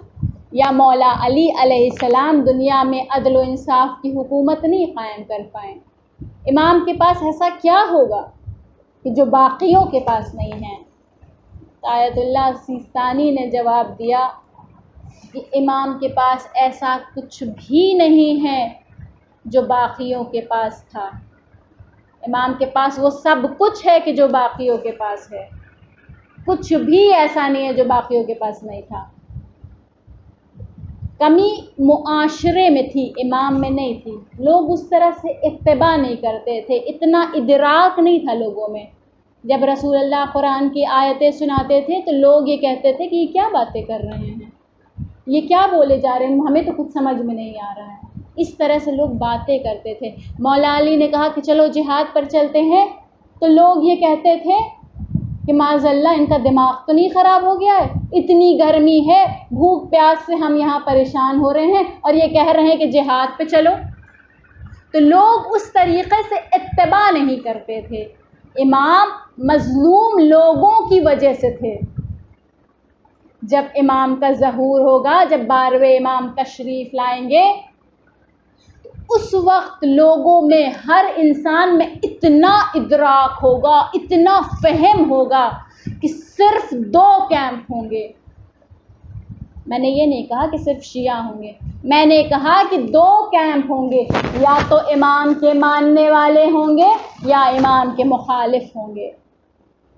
یا مولا علی علیہ السلام دنیا میں عدل و انصاف کی حکومت نہیں قائم کر پائیں؟ امام کے پاس ایسا کیا ہوگا کہ جو باقیوں کے پاس نہیں ہے؟ آیت اللہ سیستانی نے جواب دیا کہ امام کے پاس ایسا کچھ بھی نہیں ہے جو باقیوں کے پاس تھا۔ امام کے پاس وہ سب کچھ ہے کہ جو باقیوں کے پاس ہے، کچھ بھی ایسا نہیں ہے جو باقیوں کے پاس نہیں تھا۔ کمی معاشرے میں تھی، امام میں نہیں تھی۔ لوگ اس طرح سے اتباع نہیں کرتے تھے، اتنا ادراک نہیں تھا لوگوں میں۔ جب رسول اللہ قرآن کی آیتیں سناتے تھے تو لوگ یہ کہتے تھے کہ یہ کیا باتیں کر رہے ہیں، یہ کیا بولے جا رہے ہیں، ہمیں تو کچھ سمجھ میں نہیں آ رہا ہے۔ اس طرح سے لوگ باتیں کرتے تھے۔ مولا علی نے کہا کہ چلو جہاد پر چلتے ہیں، تو لوگ یہ کہتے تھے کہ معاذ اللہ ان کا دماغ تو نہیں خراب ہو گیا ہے، اتنی گرمی ہے، بھوک پیاس سے ہم یہاں پریشان ہو رہے ہیں اور یہ کہہ رہے ہیں کہ جہاد پہ چلو۔ تو لوگ اس طریقے سے اتباع نہیں کرتے تھے۔ امام مظلوم لوگوں کی وجہ سے تھے۔ جب امام کا ظہور ہوگا، جب 12ویں امام تشریف لائیں گے، اس وقت لوگوں میں، ہر انسان میں اتنا ادراک ہوگا، اتنا فہم ہوگا کہ صرف 2 کیمپ ہوں گے۔ میں نے یہ نہیں کہا کہ صرف شیعہ ہوں گے، میں نے کہا کہ 2 کیمپ ہوں گے، یا تو امام کے ماننے والے ہوں گے یا امام کے مخالف ہوں گے۔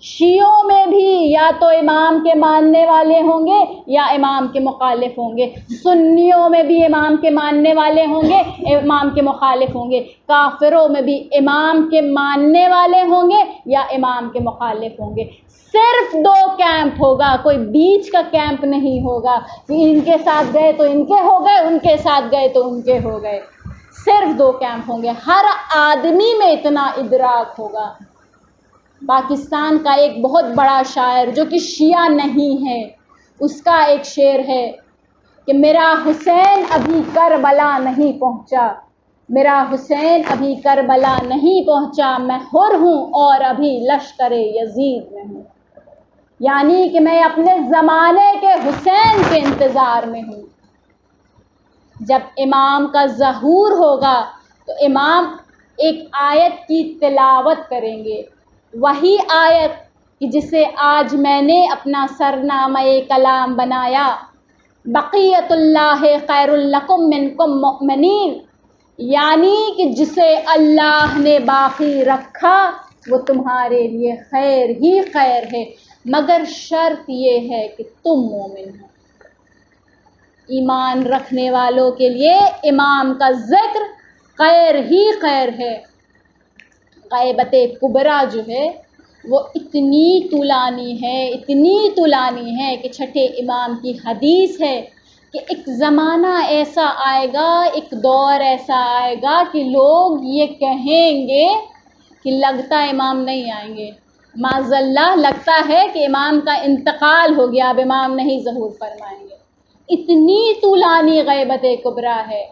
شیعوں میں بھی یا تو امام کے ماننے والے ہوں گے یا امام کے مخالف ہوں گے، سنیوں میں بھی امام کے ماننے والے ہوں گے، امام کے مخالف ہوں گے، کافروں میں بھی امام کے ماننے والے ہوں گے یا امام کے مخالف ہوں گے۔ صرف 2 کیمپ ہوگا، کوئی بیچ کا کیمپ نہیں ہوگا کہ ان کے ساتھ گئے تو ان کے ہو گئے، ان کے ساتھ گئے تو ان کے ہو گئے۔ صرف 2 کیمپ ہوں گے، ہر آدمی میں اتنا ادراک ہوگا۔ پاکستان کا ایک بہت بڑا شاعر جو کہ شیعہ نہیں ہے، اس کا ایک شعر ہے کہ میرا حسین ابھی کربلا نہیں پہنچا، میرا حسین ابھی کربلا نہیں پہنچا، میں حر ہوں اور ابھی لشکر یزید میں ہوں۔ یعنی کہ میں اپنے زمانے کے حسین کے انتظار میں ہوں۔ جب امام کا ظہور ہوگا تو امام ایک آیت کی تلاوت کریں گے، وہی آیت کہ جسے آج میں نے اپنا سرنامہ کلام بنایا، بقیت اللہ خیر لکم منکم مؤمنین، یعنی کہ جسے اللہ نے باقی رکھا وہ تمہارے لیے خیر ہی خیر ہے، مگر شرط یہ ہے کہ تم مومن ہو۔ ایمان رکھنے والوں کے لیے امام کا ذکر خیر ہی خیر ہے۔ غیبت کبریٰ جو ہے وہ اتنی طولانی ہے کہ چھٹے امام کی حدیث ہے کہ ایک زمانہ ایسا آئے گا، ایک دور ایسا آئے گا کہ لوگ یہ کہیں گے کہ لگتا امام نہیں آئیں گے، معاذ اللہ لگتا ہے کہ امام کا انتقال ہو گیا، اب امام نہیں ظہور فرمائیں گے۔ اتنی طولانی غیبت کبریٰ ہے۔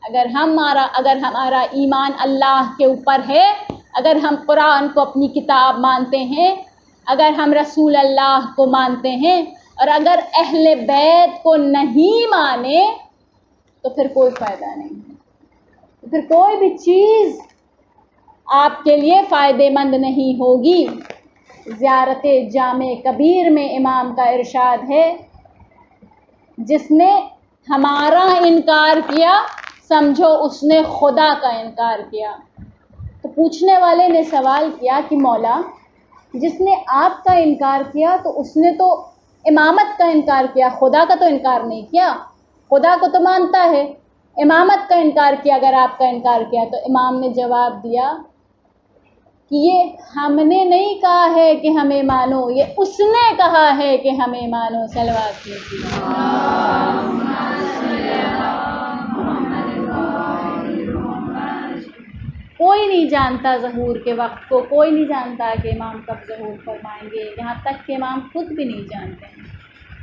اگر ہمارا ایمان اللہ کے اوپر ہے، اگر ہم قرآن کو اپنی کتاب مانتے ہیں، اگر ہم رسول اللہ کو مانتے ہیں، اور اگر اہل بیت کو نہیں مانے تو پھر کوئی فائدہ نہیں ہے، تو پھر کوئی بھی چیز آپ کے لیے فائدہ مند نہیں ہوگی۔ زیارت جامع کبیر میں امام کا ارشاد ہے، جس نے ہمارا انکار کیا سمجھو اس نے خدا کا انکار کیا۔ تو پوچھنے والے نے سوال کیا کہ مولا، جس نے آپ کا انکار کیا تو اس نے تو امامت کا انکار کیا، خدا کا تو انکار نہیں کیا، خدا کو تو مانتا ہے، امامت کا انکار کیا اگر آپ کا انکار کیا۔ تو امام نے جواب دیا کہ یہ ہم نے نہیں کہا ہے کہ ہمیں مانو، یہ اس نے کہا ہے کہ ہمیں مانو۔ صلوات کیجیے۔ کوئی نہیں جانتا ظہور کے وقت کو، کوئی نہیں جانتا کہ امام کب ظہور فرمائیں گے، یہاں تک کہ امام خود بھی نہیں جانتے ہیں۔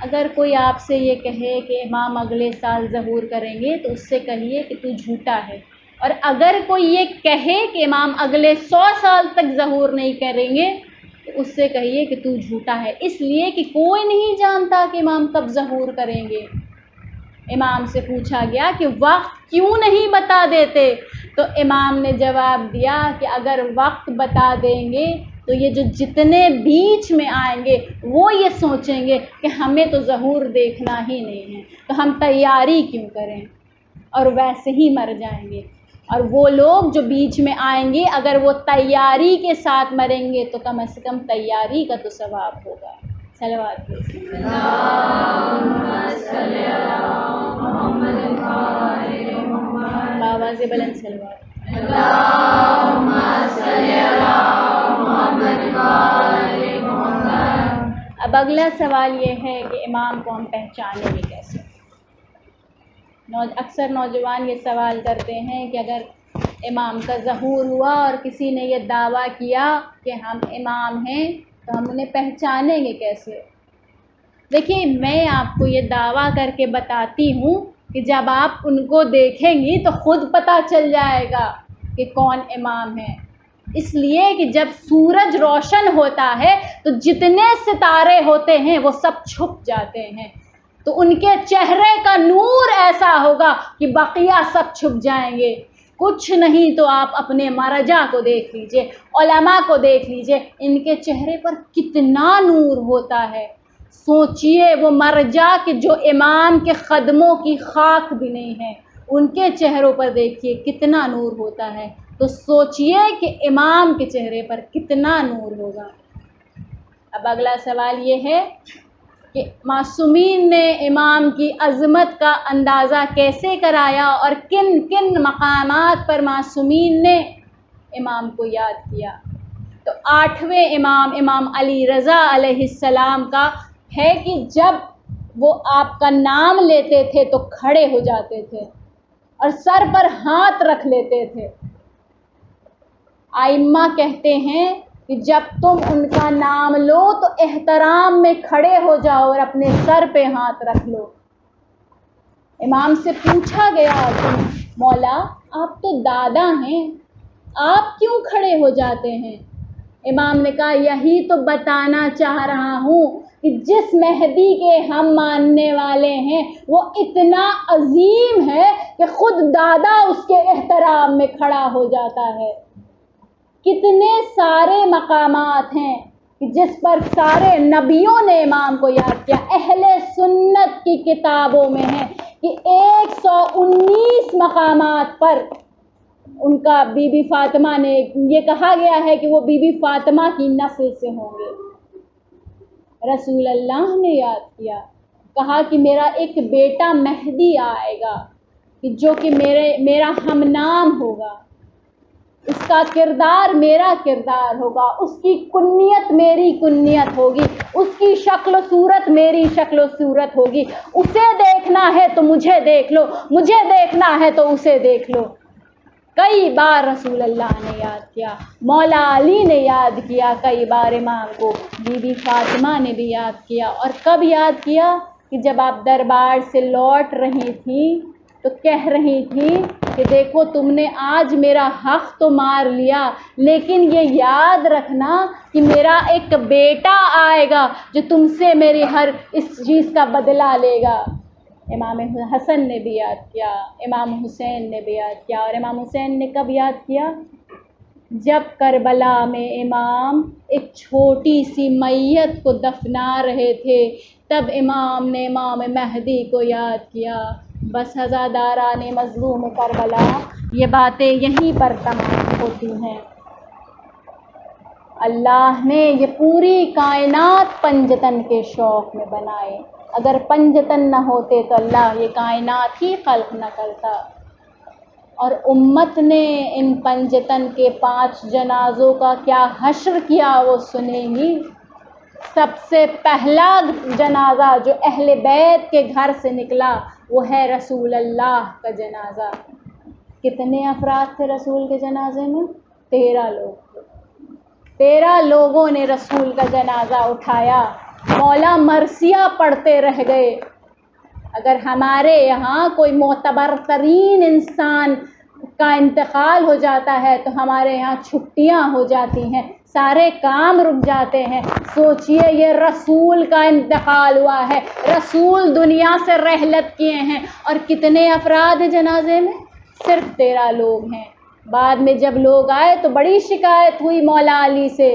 اگر کوئی آپ سے یہ کہے کہ امام اگلے سال ظہور کریں گے تو اس سے کہیے کہ تو جھوٹا ہے، اور اگر کوئی یہ کہے کہ امام اگلے 100 سال تک ظہور نہیں کریں گے تو اس سے کہیے کہ تو جھوٹا ہے، اس لیے کہ کوئی نہیں جانتا کہ امام کب ظہور کریں گے۔ امام سے پوچھا گیا کہ وقت کیوں نہیں بتا دیتے؟ تو امام نے جواب دیا کہ اگر وقت بتا دیں گے تو یہ جو جتنے بیچ میں آئیں گے وہ یہ سوچیں گے کہ ہمیں تو ظہور دیکھنا ہی نہیں ہے، تو ہم تیاری کیوں کریں، اور ویسے ہی مر جائیں گے۔ اور وہ لوگ جو بیچ میں آئیں گے اگر وہ تیاری کے ساتھ مریں گے تو کم از کم تیاری کا تو ثواب ہوگا۔ صلوات کیجیے۔ آواز بلند صلوات۔ اب اگلا سوال یہ ہے کہ امام کو ہم پہچانیں گے کیسے؟ اکثر نوجوان یہ سوال کرتے ہیں کہ اگر امام کا ظہور ہوا اور کسی نے یہ دعویٰ کیا کہ ہم امام ہیں تو ہم انہیں پہچانیں گے کیسے؟ دیکھیے، میں آپ کو یہ دعویٰ کر کے بتاتی ہوں کہ جب آپ ان کو دیکھیں گی تو خود پتہ چل جائے گا کہ کون امام ہے، اس لیے کہ جب سورج روشن ہوتا ہے تو جتنے ستارے ہوتے ہیں وہ سب چھپ جاتے ہیں، تو ان کے چہرے کا نور ایسا ہوگا کہ بقیہ سب چھپ جائیں گے۔ کچھ نہیں تو آپ اپنے مرجع کو دیکھ لیجئے، علماء کو دیکھ لیجئے، ان کے چہرے پر کتنا نور ہوتا ہے۔ سوچئے وہ مرجع کہ جو امام کے قدموں کی خاک بھی نہیں ہے، ان کے چہروں پر دیکھیے کتنا نور ہوتا ہے، تو سوچئے کہ امام کے چہرے پر کتنا نور ہوگا۔ اب اگلا سوال یہ ہے کہ معصومین نے امام کی عظمت کا اندازہ کیسے کرایا اور کن کن مقامات پر معصومین نے امام کو یاد کیا؟ تو 8ویں امام، امام علی رضا علیہ السلام کا ہے کہ جب وہ آپ کا نام لیتے تھے تو کھڑے ہو جاتے تھے اور سر پر ہاتھ رکھ لیتے تھے۔ ائمہ کہتے ہیں کہ جب تم ان کا نام لو تو احترام میں کھڑے ہو جاؤ اور اپنے سر پہ ہاتھ رکھ لو۔ امام سے پوچھا گیا کہ مولا آپ تو دادا ہیں، آپ کیوں کھڑے ہو جاتے ہیں؟ امام نے کہا یہی تو بتانا چاہ رہا ہوں کہ جس مہدی کے ہم ماننے والے ہیں وہ اتنا عظیم ہے کہ خود دادا اس کے احترام میں کھڑا ہو جاتا ہے۔ کتنے سارے مقامات ہیں کہ جس پر سارے نبیوں نے امام کو یاد کیا۔ اہل سنت کی کتابوں میں ہے کہ 119 مقامات پر ان کا بی بی فاطمہ نے یہ کہا گیا ہے کہ وہ بی بی فاطمہ کی نسل سے ہوں گے۔ رسول اللہ نے یاد کیا، کہا کہ میرا ایک بیٹا مہدی آئے گا کہ جو کہ میرا ہم نام ہوگا، اس کا کردار میرا کردار ہوگا، اس کی کنیت میری کنیت ہوگی، اس کی شکل و صورت میری شکل و صورت ہوگی۔ اسے دیکھنا ہے تو مجھے دیکھ لو، مجھے دیکھنا ہے تو اسے دیکھ لو۔ کئی بار رسول اللہ نے یاد کیا، مولا علی نے یاد کیا کئی بار امام کو، بی بی فاطمہ نے بھی یاد کیا۔ اور کب یاد کیا؟ کہ جب آپ دربار سے لوٹ رہی تھیں تو کہہ رہی تھیں کہ دیکھو تم نے آج میرا حق تو مار لیا، لیکن یہ یاد رکھنا کہ میرا ایک بیٹا آئے گا جو تم سے میری ہر اس چیز کا بدلہ لے گا۔ امام حسن نے بھی یاد کیا، امام حسین نے بھی یاد کیا، اور امام حسین نے کب یاد کیا؟ جب کربلا میں امام ایک چھوٹی سی میت کو دفنا رہے تھے، تب امام نے امام مہدی کو یاد کیا۔ بس ہزاداران مظلوم کربلا، یہ باتیں یہیں پر تمام ہوتی ہیں۔ اللہ نے یہ پوری کائنات پنجتن کے شوق میں بنائے، اگر پنجتن نہ ہوتے تو اللہ یہ کائنات ہی خلق نہ کرتا۔ اور امت نے ان پنجتن کے 5 جنازوں کا کیا حشر کیا وہ سنیں گی۔ سب سے پہلا جنازہ جو اہل بیت کے گھر سے نکلا وہ ہے رسول اللہ کا جنازہ۔ کتنے افراد تھے رسول کے جنازے میں؟ 13 لوگ تھے۔ 13 لوگوں نے رسول کا جنازہ اٹھایا۔ مولا مرثیہ پڑھتے رہ گئے۔ اگر ہمارے یہاں کوئی معتبر ترین انسان کا انتقال ہو جاتا ہے تو ہمارے یہاں چھٹیاں ہو جاتی ہیں، سارے کام رک جاتے ہیں۔ سوچئے یہ رسول کا انتقال ہوا ہے، رسول دنیا سے رحلت کیے ہیں، اور کتنے افراد ہیں جنازے میں؟ صرف 13 لوگ ہیں۔ بعد میں جب لوگ آئے تو بڑی شکایت ہوئی مولا علی سے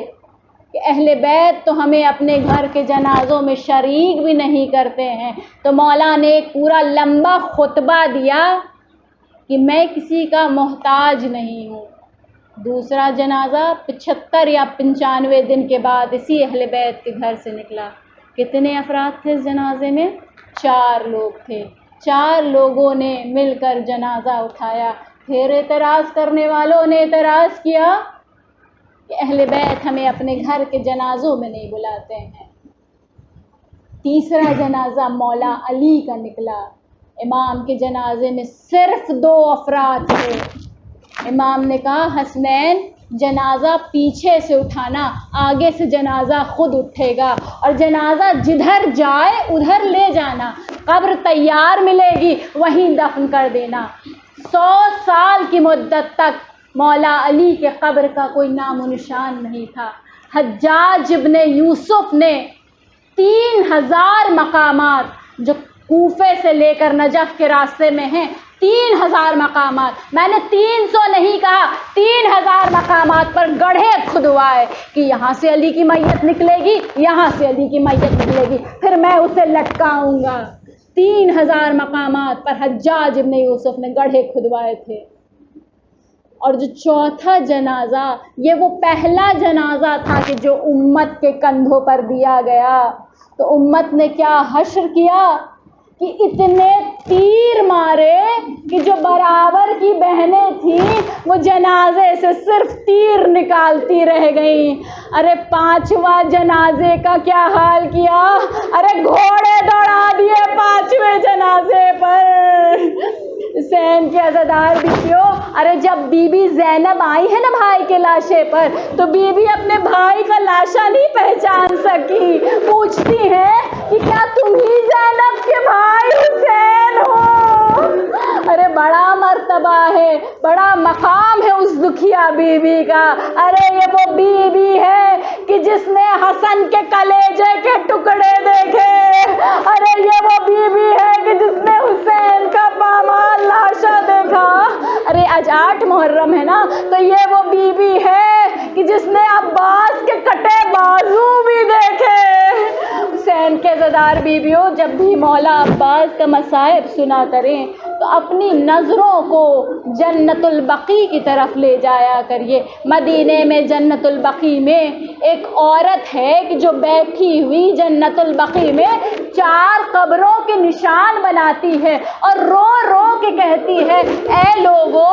کہ اہل بیت تو ہمیں اپنے گھر کے جنازوں میں شریک بھی نہیں کرتے ہیں۔ تو مولا نے ایک پورا لمبا خطبہ دیا کہ میں کسی کا محتاج نہیں ہوں۔ دوسرا جنازہ 75 یا 95 دن کے بعد اسی اہل بیت کے گھر سے نکلا۔ کتنے افراد تھے اس جنازے میں؟ 4 لوگ تھے۔ 4 لوگوں نے مل کر جنازہ اٹھایا۔ پھر اعتراض کرنے والوں نے اعتراض کیا کہ اہل بیت ہمیں اپنے گھر کے جنازوں میں نہیں بلاتے ہیں۔ تیسرا جنازہ مولا علی کا نکلا۔ امام کے جنازے میں صرف 2 افراد تھے۔ امام نے کہا حسنین جنازہ پیچھے سے اٹھانا، آگے سے جنازہ خود اٹھے گا، اور جنازہ جدھر جائے ادھر لے جانا، قبر تیار ملے گی وہیں دفن کر دینا۔ 100 سال کی مدت تک مولا علی کے قبر کا کوئی نام و نشان نہیں تھا۔ حجاج ابن یوسف نے 3000 مقامات جو کوفے سے لے کر نجف کے راستے میں ہیں، 3000 مقامات، میں نے 300 نہیں کہا، 3000 مقامات پر گڑھے کھدوائے کہ یہاں سے علی کی میت نکلے گی، یہاں سے علی کی میت نکلے گی، پھر میں اسے لٹکاؤں گا۔ 3000 مقامات پر حجاج ابن یوسف نے گڑھے کھدوائے تھے۔ اور جو چوتھا جنازہ، یہ وہ پہلا جنازہ تھا کہ جو امت کے کندھوں پر دیا گیا، تو امت نے کیا حشر کیا کہ اتنے تیر مارے کہ جو برابر کی بہنیں تھیں وہ جنازے سے صرف تیر نکالتی رہ گئیں۔ ارے 5واں جنازے کا کیا حال کیا؟ ارے گھوڑے دوڑا دیے 5ویں جنازے پر۔ حسین کے عزادار بیٹیوں، ارے جب بی بی زینب آئی ہے نا بھائی کے لاشے پر، تو بی بی اپنے بھائی کا لاشا نہیں پہچان سکی۔ پوچھتی ہے کہ کیا تم ہی زینب کے بھائی حسین ہو؟ ارے بڑا مرتبہ ہے، بڑا مقام ہے اس دکھیا بی بی کا۔ ارے یہ وہ بی بی ہے کہ جس نے حسن کے کلیجے کے ٹکڑے دیکھے۔ ارے یہ وہ بی بی ہے کہ جس نے حسین کا پامال لاشا دیکھا۔ ارے آج 8 محرم ہے نا، تو یہ وہ بی بی ہے کہ جس نے عباس کے کٹے بازو بھی دیکھے۔ حسین کے عزادار بیویوں، جب بھی مولا عباس کا مصائب سنا کریں تو اپنی نظروں کو جنت البقیع کی طرف لے جایا کریے۔ مدینے میں جنت البقیع میں ایک عورت ہے کہ جو بیٹھی ہوئی جنت البقیع میں 4 قبروں کے نشان بناتی ہے اور رو رو کے کہتی ہے اے لوگوں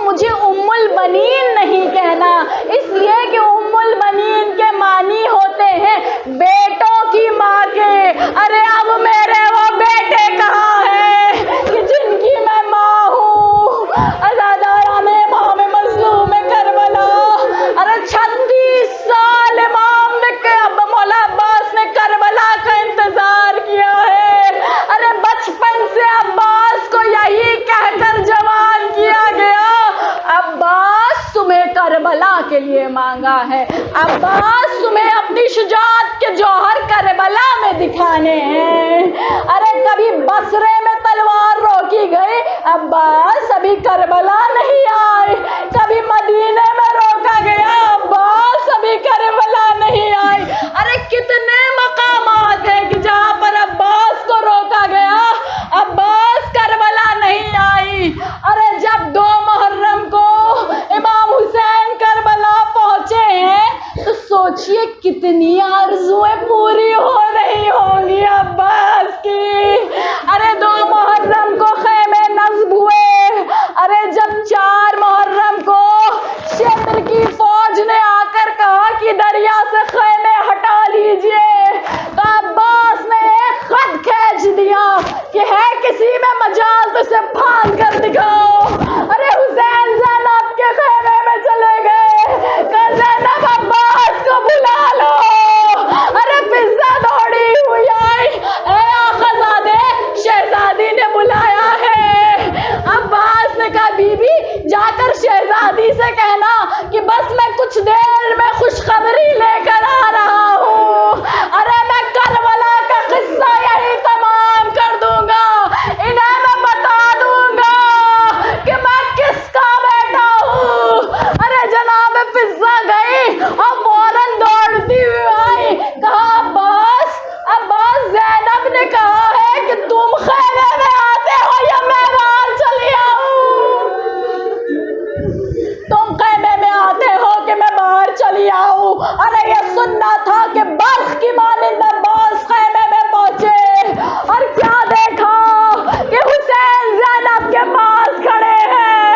مجھے ام البنین نہیں کہنا، اس لیے کہ ام البنین کے معنی ہوتے ہیں بیٹوں کی ماں کے۔ ارے اب میرے وہ بیٹے کہاں ہیں کہ جن کی میں ماں ہوں؟ عزاداران امام مظلوم کربلا، ارے 36 سال امام نے مولا عباس نے کربلا کا انتظار کیا ہے۔ ارے بچپن سے عباس کو یہی کہہ کر جوان کیا گیا، عباس تمہیں کربلا کے مانگا ہے۔ عباس تمہیں اپنی شجاعت کے جوہر کربلا میں دکھانے ہیں۔ ارے کبھی بصرے میں تلوار روکی گئی، عباس ابھی کربلا نہیں آئے۔ کبھی مدینے میں روکا گیا، عباس ابھی کربلا نہیں آئے۔ ارے کتنے مقامات ہیں کہ جہاں پر عباس کو روکا گیا، عباس کربلا نہیں آئی۔ ارے جب 2 محرم کو امام حسین کربلا پہنچے ہیں تو سوچئے کتنی آرزویں پوری ہو رہی ہوں گی عباس کی۔ ارے 2 محرم کو خیمے نصب ہوئے۔ ارے جب 4 محرم کو شمر کی فوج نے آ کر کہا کہ دریا سے خیمے ہٹا لیجئے، تو عباس نے ایک خط کھینچ دیا کہ ہے کسی میں مجال تو اسے پھاند کر دکھاؤ۔ ارے حسین زینب کے خیمے میں چلے گئے، کہ زینب عباس کو بلا لو۔ ارے فضہ دوڑی ہوئی آئی، اے آقا زادے شہزادی نے بلایا ہے۔ عباس نے کہا بی بی جا کر شہزادی سے کہنا کہ بس میں کچھ دیر میں خوشخبری لے کر آ رہا ہوں۔ ارے میں کربلا کا قصہ یہی تمام کر دوں گا، انہیں میں بتا دوں گا کہ میں کس کا بیٹا ہوں۔ ارے جناب فضہ گئی اور فوراً دوڑتی ہوئی آئی، کہا عباس زینب نے کہا ہے کہ تم خیمے میں آتے ہو یا میں باہر چلی آؤں؟ تم خیمے میں آتے ہو کہ میں باہر چلی آؤں؟ ارے یہ سننا تھا کہ برق کی مانند عباس خیمے میں پہنچے اور کیا دیکھا کہ حسین زینب کے پاس کھڑے ہیں۔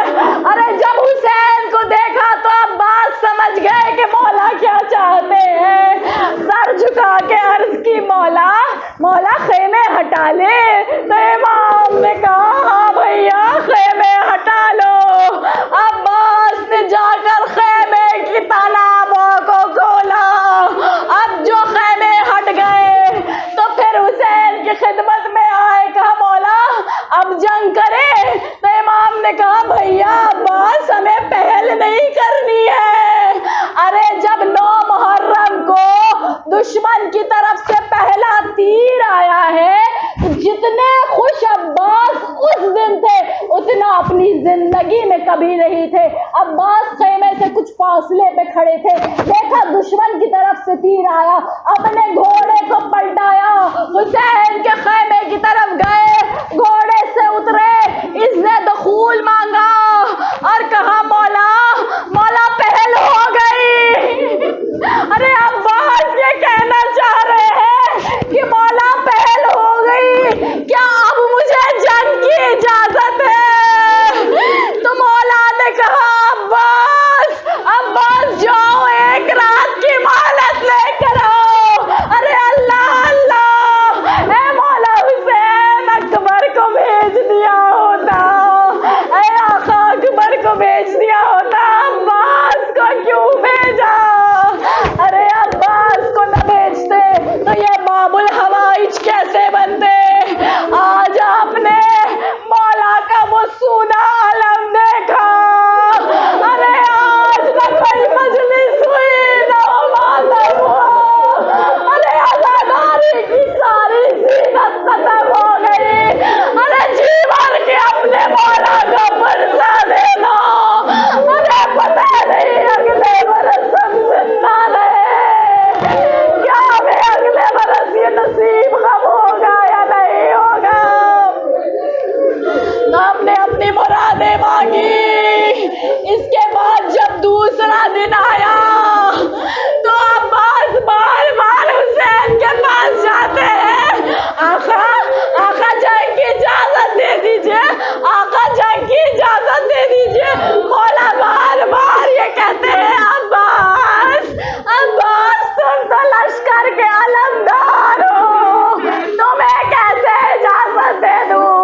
ارے جب حسین کو دیکھا تو عباس سمجھ گئے کہ مولا کیا چاہتے ہیں۔ سر جھکا کے عرض کی مولا خیمے ہٹا لے۔ تو امام نے کہا ہاں بھیا خیمے ہٹا لو۔ عباس نے جا کر خیمے کی تالابوں کو کھولا۔ اب جو خیمے ہٹ گئے تو پھر حسین کی خدمت میں آئے، کہا مولا اب جنگ کرے؟ تو امام نے کہا بھیا عباس ہمیں پہل نہیں کرنی ہے۔ ارے جب 9 محرم کو دشمن کی طرف سے پہلا تیر آیا ہے تو جتنے خوش عباس اس دن تھے اتنا اپنی زندگی میں کبھی نہیں تھے۔ عباس خیمے سے کچھ فاصلے پہ کھڑے تھے، دیکھا دشمن کی طرف سے تیر آیا، اپنے گھوڑے کو پلٹایا، حسین کے خیمے کی طرف گئے، گھوڑے سے اترے، اذن دخول مانگا اور کہا مولا پہل ہو گئی۔ ارے عباس یہ کہنا چاہ رہے ہیں کہ مولا پہل ہو گئی، کیا اب مجھے جنگ کی اجازت ہے؟ تو مولا نے کہا عباس جاؤ ایک رات کی مہلت لے کر آؤ۔ ارے اللہ اے مولا حسین اکبر کو بھیج دیا ہوتا، اے آقا اکبر کو بھیج دیا ہوتا، عباس کو کیوں بھیجا؟ ارے عباس کو نہ بھیجتے تو یہ باب الحوائج کیسے بنتے؟ آج آپ نے مولا کا وہ سونا علم دیکھا۔ ارے آج نہ کوئی مجلس ہوئی نہ ماتم ہوا، ارے عزاداری کی ساری زینت ختم ہو گئی۔ ارے جی بھر کے اپنے مولا کو پرسا دینا، ارے پتہ نہیں اگلے برس ہم زندہ رہے، کیا ہمیں اگلے برس یہ نصیب غم ہوگا یا نہیں ہوگا؟ ہم نے اپنی مرادیں مانگی۔ اس کے بعد جب دوسرا دن آیا تو عباس بار بار حسین کے پاس جاتے ہیں، آقا جنگ کی اجازت دے دیجئے، آقا جنگ کی اجازت دے دیجئے۔ مولا بار بار یہ کہتے ہیں عباس تم تو لشکر کے علمدار ہو، تمہیں کیسے اجازت دے دوں؟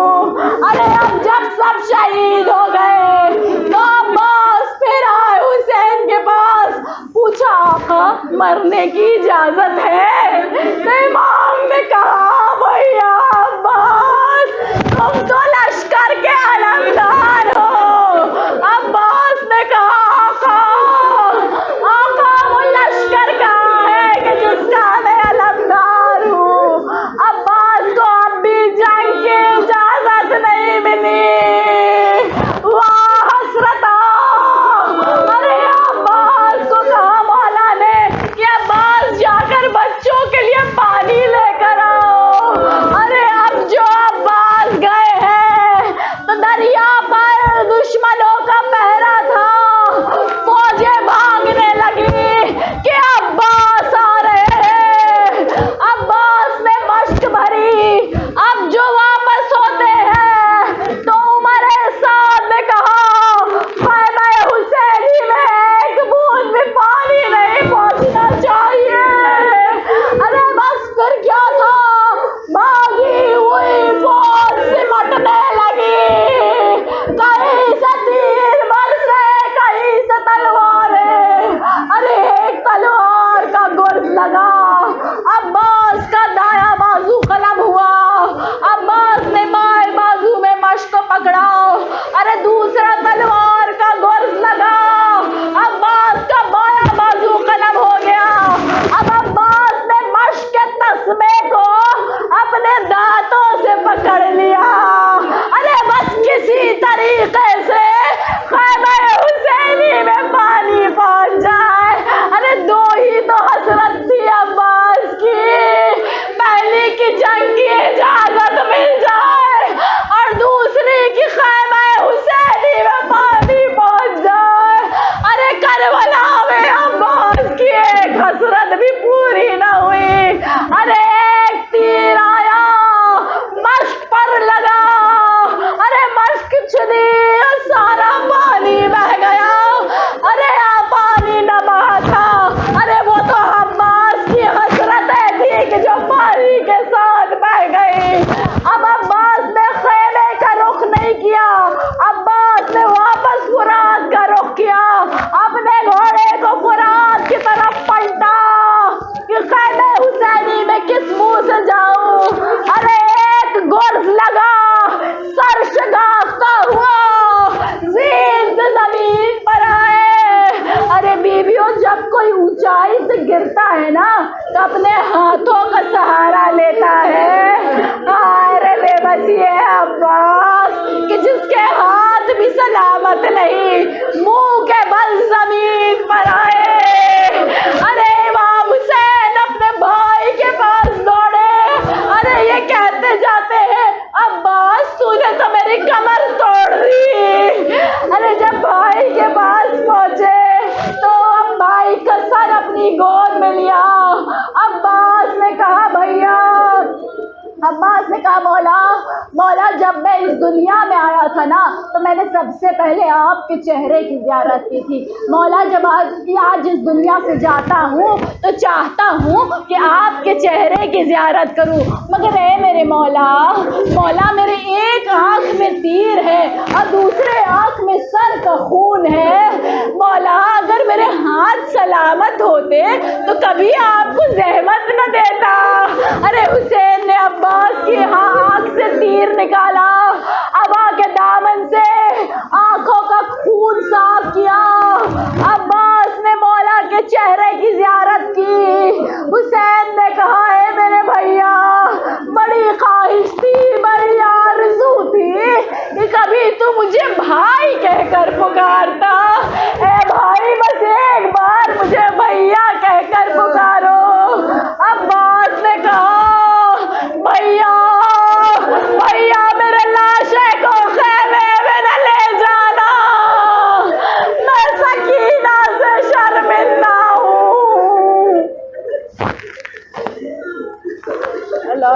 ارے اب جب سب شہید ہو گئے تو عباس پھر آئے حسین کے پاس، پوچھا آقا مرنے کی اجازت ہے؟ تو امام نے کہا بھیا عباس تم تو لشکر کے علمدار ہو۔ عباس نے کہا آقا ہے نا تو اپنے ہاتھوں کا سہارا لیتا ہے. ارے بے بس یہ ہے عباس کہ جس کے ہاتھ بھی سلامت نہیں، منہ کے بل زمین پر آئے. ارے امام حسین اپنے بھائی کے پاس دوڑے. ارے یہ کہتے جاتے ہیں عباس تو نے تو میری کمر توڑ دی. ارے جب بھائی کے پاس پہنچے تو اب بھائی کا سر اپنی گود میں لیا. عباس نے کہا بھیا، عباس نے کہا مولا جب میں اس دنیا میں آیا تھا نا تو میں نے سب سے پہلے آپ کے چہرے کی زیارت کی تھی. مولا جب آج اس دنیا سے جاتا ہوں تو چاہتا ہوں کہ آپ کے چہرے کی زیارت کروں، مگر اے میرے مولا میرے ایک آنکھ میں تیر ہے اور دوسرے آنکھ میں سر کا خون ہے. مولا اگر میرے ہاتھ سلامت ہوتے تو کبھی آپ کو زحمت نہ دیتا. ارے حسین نے عباس کی آنکھ سے تیر نکالا، ابا کے دامن سے آنکھوں کا خون صاف کیا. عباس نے مولا کے چہرے کی زیارت کی. حسین نے کہا اے میرے بھیا، بڑی خواہش تھی، بڑی آرزو تھی کہ کبھی تو مجھے بھائی کہہ کر پکارتا. اے بھائی بس ایک بار مجھے بھیا کہہ کر پکارو. عباس نے کہا بھیا میرے لاشے کو خیمے میں نہ لے جانا، میں سکینہ سے شرمندہ ہوں. اللہ